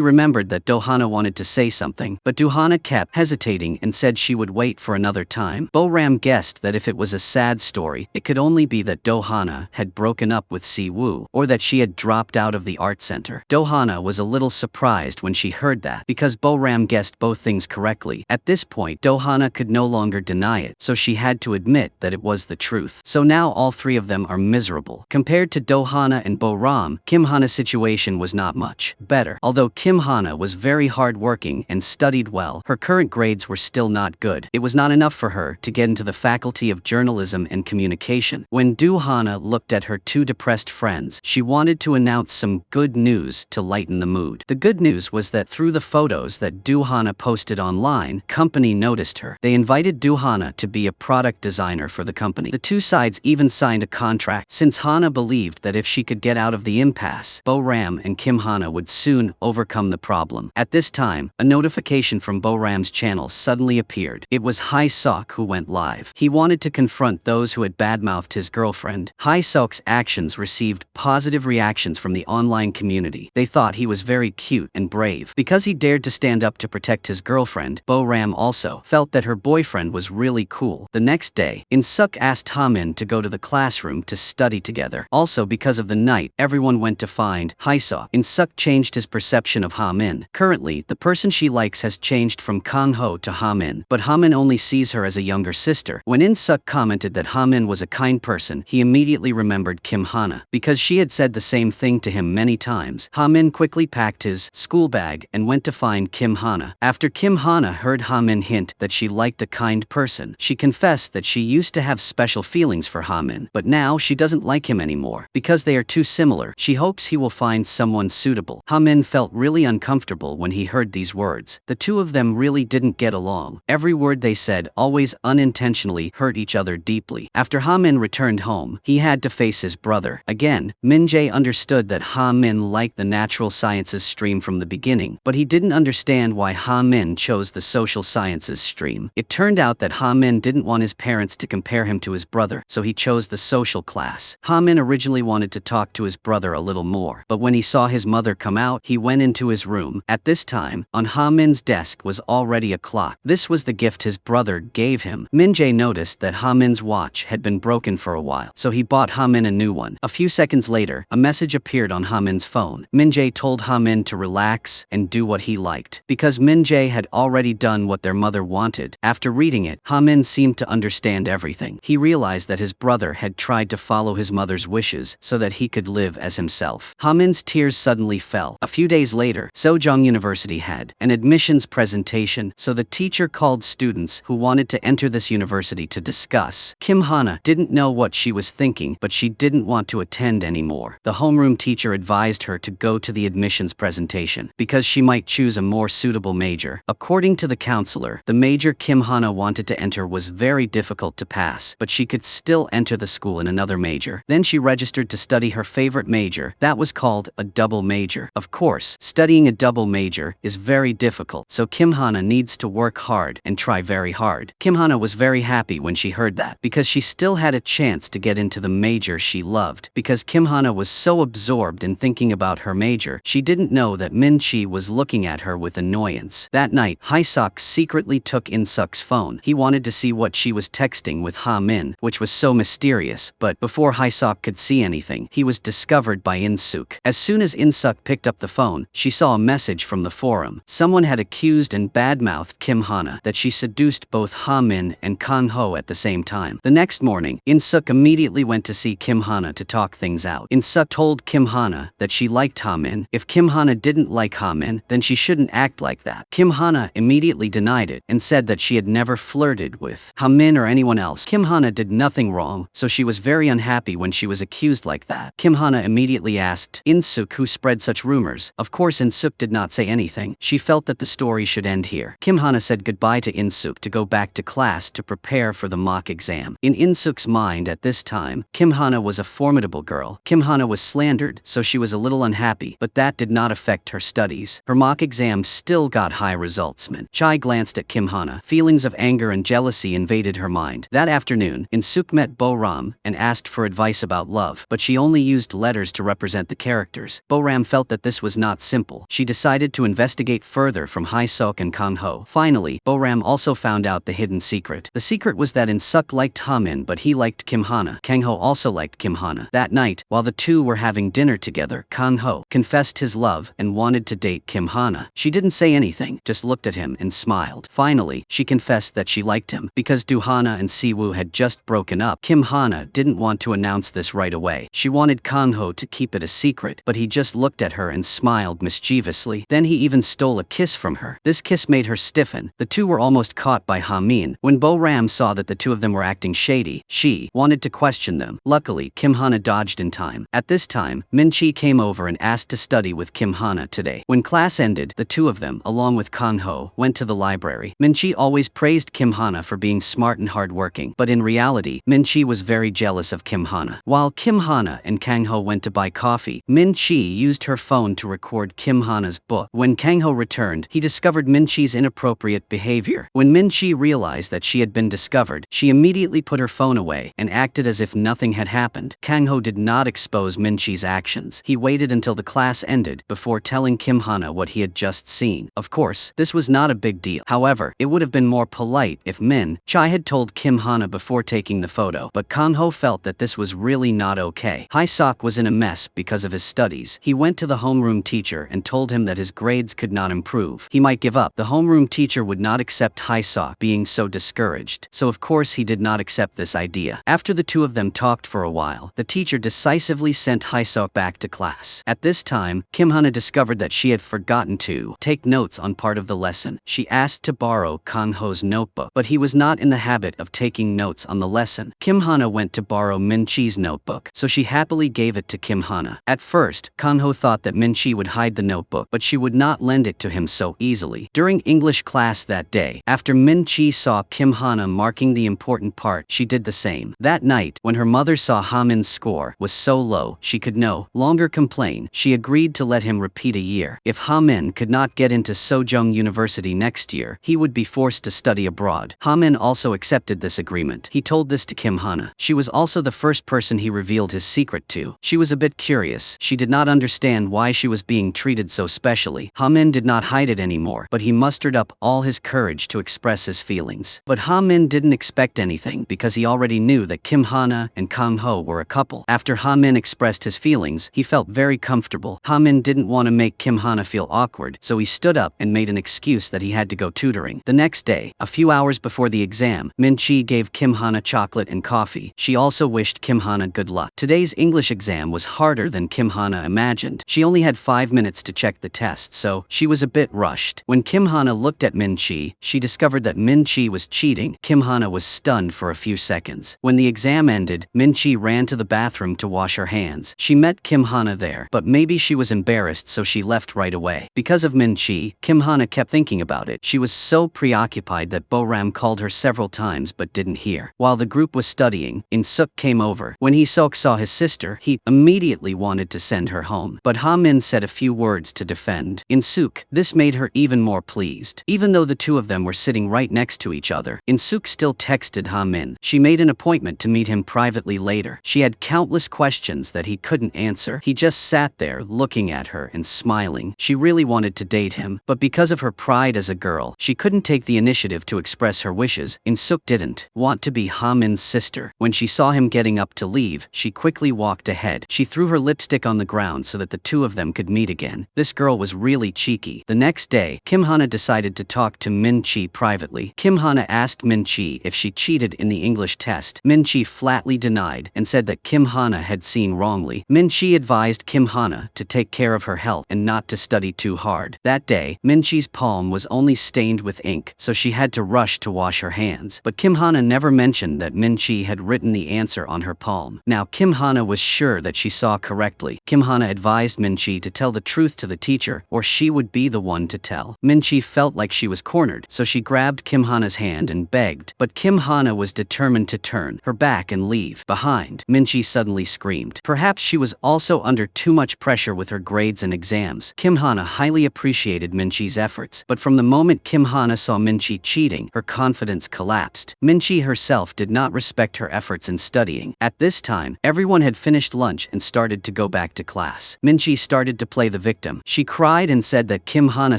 remembered that Do Hana wanted to say something, but Do Hana kept hesitating and said she would wait for another time. Bo Ram guessed that if it was a sad story, it could only be that Do Hana had broken up with Si Woo, or that she had dropped out of the art center. Do Hana was a little surprised when she heard that, because Bo Ram guessed both things correctly. At this point, Do Hana could no longer deny it, so she had to admit that it was the truth. So now all three of them are miserable. Compared to Do Hana and Bo Ram, Kim Hana's situation was not much better. Although Kim Hana was very hardworking and studied well, her current grades were still not good. It was not enough for her to get into the Faculty of Journalism and Communication. When Do Hana looked at her two depressed friends, she wanted to announce some good news to lighten the mood. The good news was that through the photos that Do Hana posted online, company noticed her. They invited Do Hana to be a product designer for the company. The two sides even signed a contract, since Hana believed that if she could get out of the impasse, Bo Ram and Kim Hana would soon overcome the problem. At this time, a notification from Bo Ram's channel suddenly appeared. It was Hai Sok who went live. He wanted to confront those who had badmouthed his girlfriend. Hai Sok's actions received positive reactions from the online community. They thought he was very cute and brave. Because he dared to stand up to protect his girlfriend, Bo Ram also felt that her boyfriend was really cool. The next day, In Suk asked Ha Min to go to the classroom to study together. Also because of the night, everyone went to find Hai Sok. In Suk changed his perception of Ha Min. Currently, the person she likes has changed from Kang Ho to Ha Min, but Ha Min only sees her as a younger sister. When In Suk commented that Ha Min was a kind person, he immediately remembered Kim Hana, because she had said the same thing to him many times. Ha Min quickly packed his school bag and went to find Kim Hana. After Kim Hana heard Ha Min hint that she liked a kind person, she confessed that she used to have special feelings for Ha Min, but now she doesn't like him anymore. Because they are too similar, she hopes he will find someone suitable. Ha Min felt really uncomfortable when he heard these words. The two of them really didn't get along. Every word they said always unintentionally hurt each other deeply. After Ha Min returned home, he had to face his brother. Again, Min Jae understood that Ha Min liked the natural sciences stream from the beginning, but he didn't understand why Ha Min chose the social sciences stream. It turned out that Ha Min didn't want his parents to compare him to his brother, so he chose the social class. Ha Min originally wanted to talk to his brother a little more, but when he saw his mother come out, he went into his room. At this time, on Ha Min's desk was already a clock. This was the gift his brother gave him. Min Jae noticed that Ha Min's watch had been broken for a while, so he bought Ha Min a new one. A few seconds later, a message appeared on Ha Min's phone. Min Jae told Ha Min to relax and do what he liked. Because Min Jae had already done what their mother wanted, after reading it, Ha Min seemed to understand everything. He realized that his brother had tried to follow his mother's wishes so that he could live as himself. Ha Min's tears suddenly fell. A few days later, Sejong University had an admissions presentation, so the teacher called students who wanted to enter this university to discuss. Kim Hana didn't know what she was thinking, but she didn't want to attend anymore. The homeroom teacher advised her to go to the admissions presentation, because she might choose a more suitable major. According to the counselor, the major Kim Hana wanted to enter was very difficult to pass, but she could still enter the school in another major. Then she registered to study her favorite major. That was called a double major. Of course, studying a double major is very difficult, so Kim Hana needs to work hard and try very hard. Kim Hana was very happy when she heard that, because she still had a chance to get into the major she loved. Because Kim Hana was so absorbed in thinking about her major, she didn't know that Min Chi was looking at her with annoyance. That night, Hai Sok secretly took In Suk's phone. He wanted to see what she was texting with Ha Min, which was so mysterious, but before Hai Sok could see anything, he was discovered by In Suk. As soon as In Suk picked up the phone, she saw a message from the forum. Someone had accused and badmouthed Kim Hana that she seduced both Ha Min and Kang Ho at the same time. The next morning, In Suk immediately went to see Kim Hana to talk things out. In Suk told Kim Hana that she liked Ha Min. If Kim Hana didn't like Ha Min, then she shouldn't act like that. Kim Hana immediately denied it and said that she had never flirted with Ha Min or anyone else. Kim Hana did nothing wrong, so she was very unhappy when she was accused like that. Kim Hana immediately asked In-suk who spread such rumors. Of course In-suk did not say anything. She felt that the story should end here. Kim Hana said goodbye to In-suk to go back to class to prepare for the mock exam. In In-suk's mind at this time, Kim Hana was a formidable girl. Kim Hana was slandered, so she was a little unhappy, but that did not affect her studies. Her mock exam still got high results. Chai glanced at Kim Hana. Feelings of anger and jealousy invaded her mind. That afternoon, In-suk met Bo-ram and asked for advice about love, but she only used letters to represent the characters. Bo-ram felt that this was not simple. She decided to investigate further from Hae-suk and Kang-ho. Finally, Bo-ram also found out the hidden secret. The secret was that In-suk liked Ha-min, but he liked Kim Hana. Kang-ho also liked Kim Hana. That night, while the two were having dinner together, Kang-ho confessed his love and wanted to date Kim Hana. She didn't say anything, just looked at him and smiled. Finally, she confessed that she liked him. Because Do-hana and Si-woo had just broken up, Kim Hana didn't want to announce this right away. She wanted Kang-ho to keep it a secret, but he just looked at her and smiled mischievously. Then he even stole a kiss from her. This kiss made her stiffen. The two were almost caught by Ha-min. When Bo-ram saw that the two of them were acting shady, she wanted to question them. Luckily, Kim Hana dodged in time. At this time, Min-chi came over and asked to study with Kim Hana today. When class ended, the two of them, along with Kang-ho, went to the library. Min-chi always praised Kim Hana for being smart and hardworking, but in reality, Min-chi was very jealous of Kim Hana. While Kim Hana and Kang-ho went to buy coffee, Min-chi used her phone to record Kim Hana's book. When Kang-ho returned, he discovered Min-chi's inappropriate behavior. When Min-chi realized that she had been discovered, she immediately put her phone away and acted as if nothing had happened. Kang-ho did not expose Min-chi's actions. He waited until the class ended before telling Kim Hana what he had just seen. Of course, this was not a big deal. However, it would have been more polite if Min-chi had told Kim Hana before taking the photo, but Kang-ho felt that this was really not okay. Hae-suk was in a mess because of his studies. He went to the homeroom teacher and told him that his grades could not improve. He might give up. The homeroom teacher would not accept Hae-suk being so discouraged, so of course he did not accept this idea. After the two of them talked for a while, the teacher decisively sent Hae-suk back to class. At this time, Kim Hana discovered that she had forgotten to take notes on part of the lesson. She asked to borrow Kang-ho's notebook, but he was not in the habit of taking notes on the lesson. Kim Hana went to borrow Min-chi's notebook, so she happily gave it to Kim Hana. At first, Kang-ho thought that Min-chi would hide the notebook, but she would not lend it to him so easily. During English class that day, after Min-chi saw Kim Hana marking the important part, she did the same. That night, when her mother saw Ha-min's score was so low she could no longer complain, she agreed to let him repeat a year. If Ha-min could not get into Sejong University next year, he would be forced to study abroad. Ha-min also accepted this agreement. He told this to Kim Hana. She was also the first person he revealed his secret to. She was a bit curious. She did not understand why she was being treated so specially. Ha-min did not hide it anymore, but he mustered up all his courage to express his feelings. But Ha-min didn't expect anything because he already knew that Kim Hana and Kang-ho were a couple. After Ha-min expressed his feelings, he felt very comfortable. Ha-min didn't want to make Kim Hana feel awkward, so he stood up and made an excuse that he had to go tutoring. The next day, a few hours before the exam, Min-chi gave Kim Hana chocolate and coffee. She also wished Kim Hana good luck. Today's English exam was harder than Kim Hana imagined. She only had 5 minutes to check the test, so she was a bit rushed. When Kim Hana looked at Min-chi, she discovered that Min-chi was cheating. Kim Hana was stunned for a few seconds. When the exam ended, Min-chi ran to the bathroom to wash her hands. She met Kim Hana there, but maybe she was embarrassed, so she left right away. Because of Min-chi, Kim Hana kept thinking about it. She was so preoccupied that Bo-ram called her several times but didn't hear. While the group was studying, In-suk came over. When In-suk saw his sister, he immediately wanted to send her home. But Ha-min said a few words to defend In-suk. This made her even more pleased. Even though the two of them were sitting right next to each other, In-suk still texted Ha-min. She made an appointment to meet him privately later. She had countless questions that he couldn't answer. He just sat there looking at her and smiling. She really wanted to date him, but because of her pride as a girl, she couldn't take the initiative to express her wishes. In-suk didn't want to be Ha-min's sister. When she saw him getting up to leave, she quickly walked ahead. She threw her lipstick on the ground so that the two of them could meet again. This girl was really cheeky. The next day, Kim Hana decided to talk to Min-chi privately. Kim Hana asked Min-chi if she cheated in the English test. Min-chi flatly denied and said that Kim Hana had seen wrongly. Min-chi advised Kim Hana to take care of her health and not to study too hard. That day, Min-chi's palm was only stained with ink, so she had to rush to wash her hands. But Kim Hana never mentioned that Min Chi had written the answer on her palm. Now Kim Hana was sure that she saw correctly. Kim Hana advised Min Chi to tell the truth to the teacher, or she would be the one to tell. Min Chi felt like she was cornered, so she grabbed Kim Hana's hand and begged, but Kim Hana was determined to turn her back and leave behind. Min Chi suddenly screamed. Perhaps she was also under too much pressure with her grades and exams. Kim Hana highly appreciated Min Chi's efforts, but from the moment Kim Hana saw Min Chi cheating, her confidence collapsed. Min Chi herself did not respect her efforts in studying. At this time, everyone had finished lunch and started to go back to class. Min Chi started to play the victim. She cried and said that Kim Hana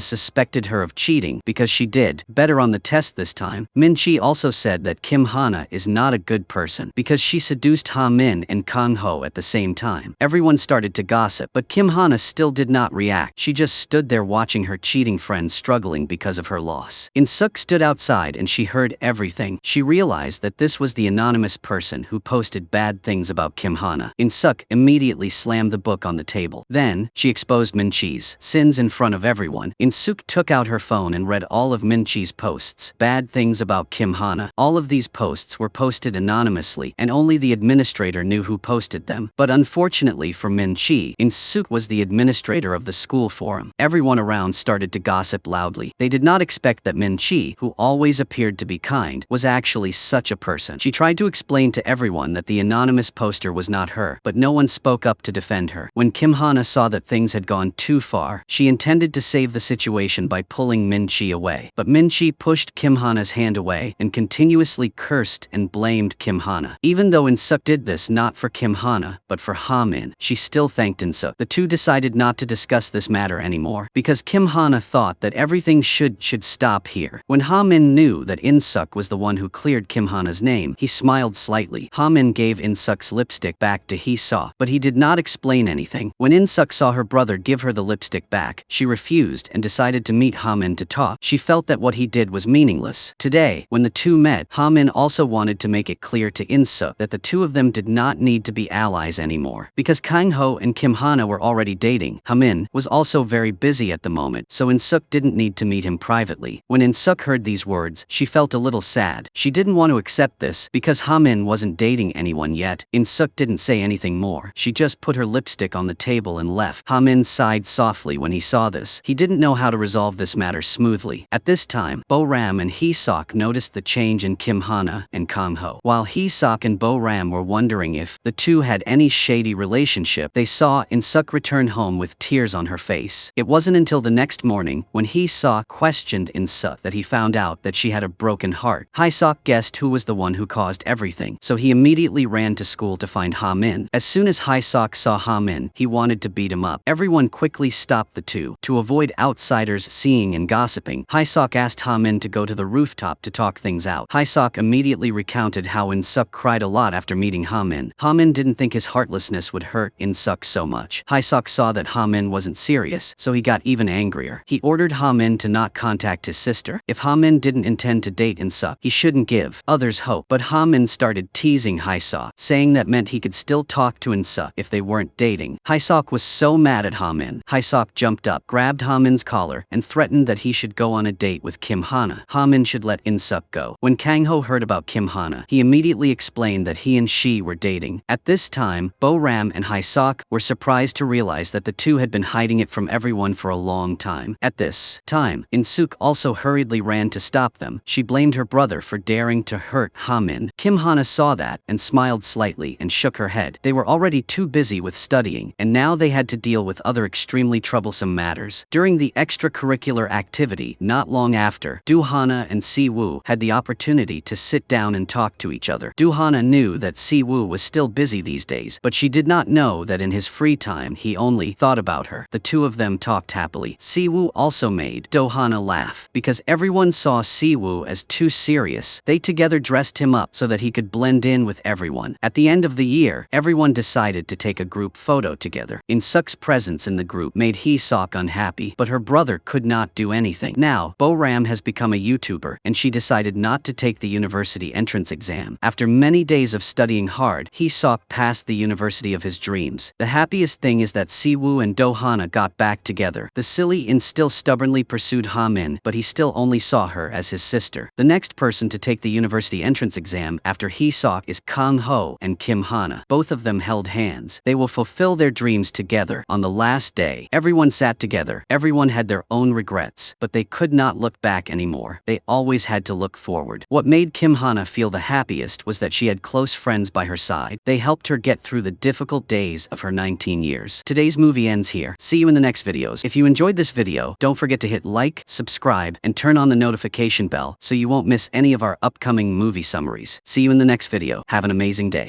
suspected her of cheating because she did better on the test this time. Min Chi also said that Kim Hana is not a good person because she seduced Ha Min and Kang Ho at the same time. Everyone started to gossip, but Kim Hana still did not react. She just stood there watching her cheating friend struggling because of her loss. In Suk stood outside and she heard everything. She realized that this was the anonymous person who posted bad things about Kim Hana. In Suk immediately slammed the book on the table. Then, she exposed Min Chi's sins in front of everyone. In Suk took out her phone and read all of Min Chi's posts. Bad things about Kim Hana. All of these posts were posted anonymously, and only the administrator knew who posted them. But unfortunately for Min Chi, In Suk was the administrator of the school forum. Everyone around started to gossip loudly. They did not expect that Min Chi, who always appeared to be kind, was actually such a person. She tried to explain to everyone that the anonymous poster was not her, but no one spoke up to defend her. When Kim Hana saw that things had gone too far, she intended to save the situation by pulling Min Chi away. But Min Chi pushed Kim Hana's hand away and continuously cursed and blamed Kim Hana. Even though In Suk did this not for Kim Hana, but for Ha Min, she still thanked In Suk. The two decided not to discuss this matter anymore, because Kim Hana thought that everything should stop here. When Ha Min knew that In Suk was the one who cleared Kim Hana's name, he smiled slightly. Ha Min gave In Suk's lipstick back to Hee Saw, but he did not explain anything. When In Suk saw her brother give her the lipstick back, she refused and decided to meet Ha Min to talk. She felt that what he did was meaningless. Today, when the two met, Ha Min also wanted to make it clear to In Suk that the two of them did not need to be allies anymore. Because Kang Ho and Kim Hana were already dating, Ha Min was also very busy at the moment, so In Suk didn't need to meet him privately. When In Suk heard these words, she felt a little sad. She didn't want to accept this because Ha Min wasn't dating anyone yet. In Suk didn't say anything more. She just put her lipstick on the table and left. Ha Min sighed softly when he saw this. He didn't know how to resolve this matter smoothly. At this time, Bo Ram and Hee Sok noticed the change in Kim Hana and Kang Ho. While Hee Sok and Bo Ram were wondering if the two had any shady relationship, they saw In Suk return home with tears on her face. It wasn't until the next morning, when Hee Sok questioned In Suk, that he found out that she had a broken heart. Hee Sok guessed who was the one who caused everything, so he immediately ran to school to find Ha Min. As soon as Hee Sok saw Ha Min, he wanted to beat him up. Everyone quickly stopped the two. To avoid outsiders seeing and gossiping, Hee Sok asked Ha Min to go to the rooftop to talk things out. Hee Sok immediately recounted how In Suk cried a lot after meeting Ha Min. Ha Min didn't think his heartlessness would hurt In Suk so much. Hee Sok saw that Ha Min wasn't serious, so he got even angrier. He ordered Ha Min to not contact his sister. If Ha Min didn't intend to date In Suk, he shouldn't give others hope. But Ha Min started teasing Hee Sok, saying that meant he could still talk to In Suk if they weren't dating. Hee Sok was so mad at Ha Min. Hee Sok jumped up, grabbed Ha Min's collar, and threatened that he should go on a date with Kim Hana. Ha Min should let In Suk go. When Kang Ho heard about Kim Hana, he immediately explained that he and she were dating. At this time, Bo Ram and Hee Sok were surprised to realize that the two had been hiding it from everyone for a long time. At this time, In Suk also hurriedly ran to stop them. She blamed her brother for daring to hurt Ha Min. Kim Hana saw that and smiled slightly and shook her head. They were already too busy with studying, and now they had to deal with other extremely troublesome matters. During the extracurricular activity, not long after, Du Hana and Si Woo had the opportunity to sit down and talk to each other. Du Hana knew that Si Woo was still busy these days, but she did not know that in his free time he only thought about her. The two of them talked happily. Si Woo also made Do Hana laugh, because everyone saw Si Woo as too serious. They together dressed him up so that he could blend in with everyone. At the end of the year, everyone decided to take a group photo together. In Suk's presence in the group made Hee Sok unhappy, but her brother could not do anything. Now, Bo Ram has become a YouTuber, and she decided not to take the university entrance exam. After many days of studying hard, Hee Sok passed the university of his dreams. The happiest thing is that Si Woo and Do Hana got back together. The silly In still stubbornly pursued Ha Min, but he still only saw her as his sister. The next person person to take the university entrance exam after Hee-seok is Kang Ho and Kim Hana. Both of them held hands. They will fulfill their dreams together. On the last day, everyone sat together. Everyone had their own regrets, but they could not look back anymore. They always had to look forward. What made Kim Hana feel the happiest was that she had close friends by her side. They helped her get through the difficult days of her 19 years. Today's movie ends here. See you in the next videos. If you enjoyed this video, don't forget to hit like, subscribe, and turn on the notification bell so you won't miss any of our upcoming movie summaries. See you in the next video. Have an amazing day.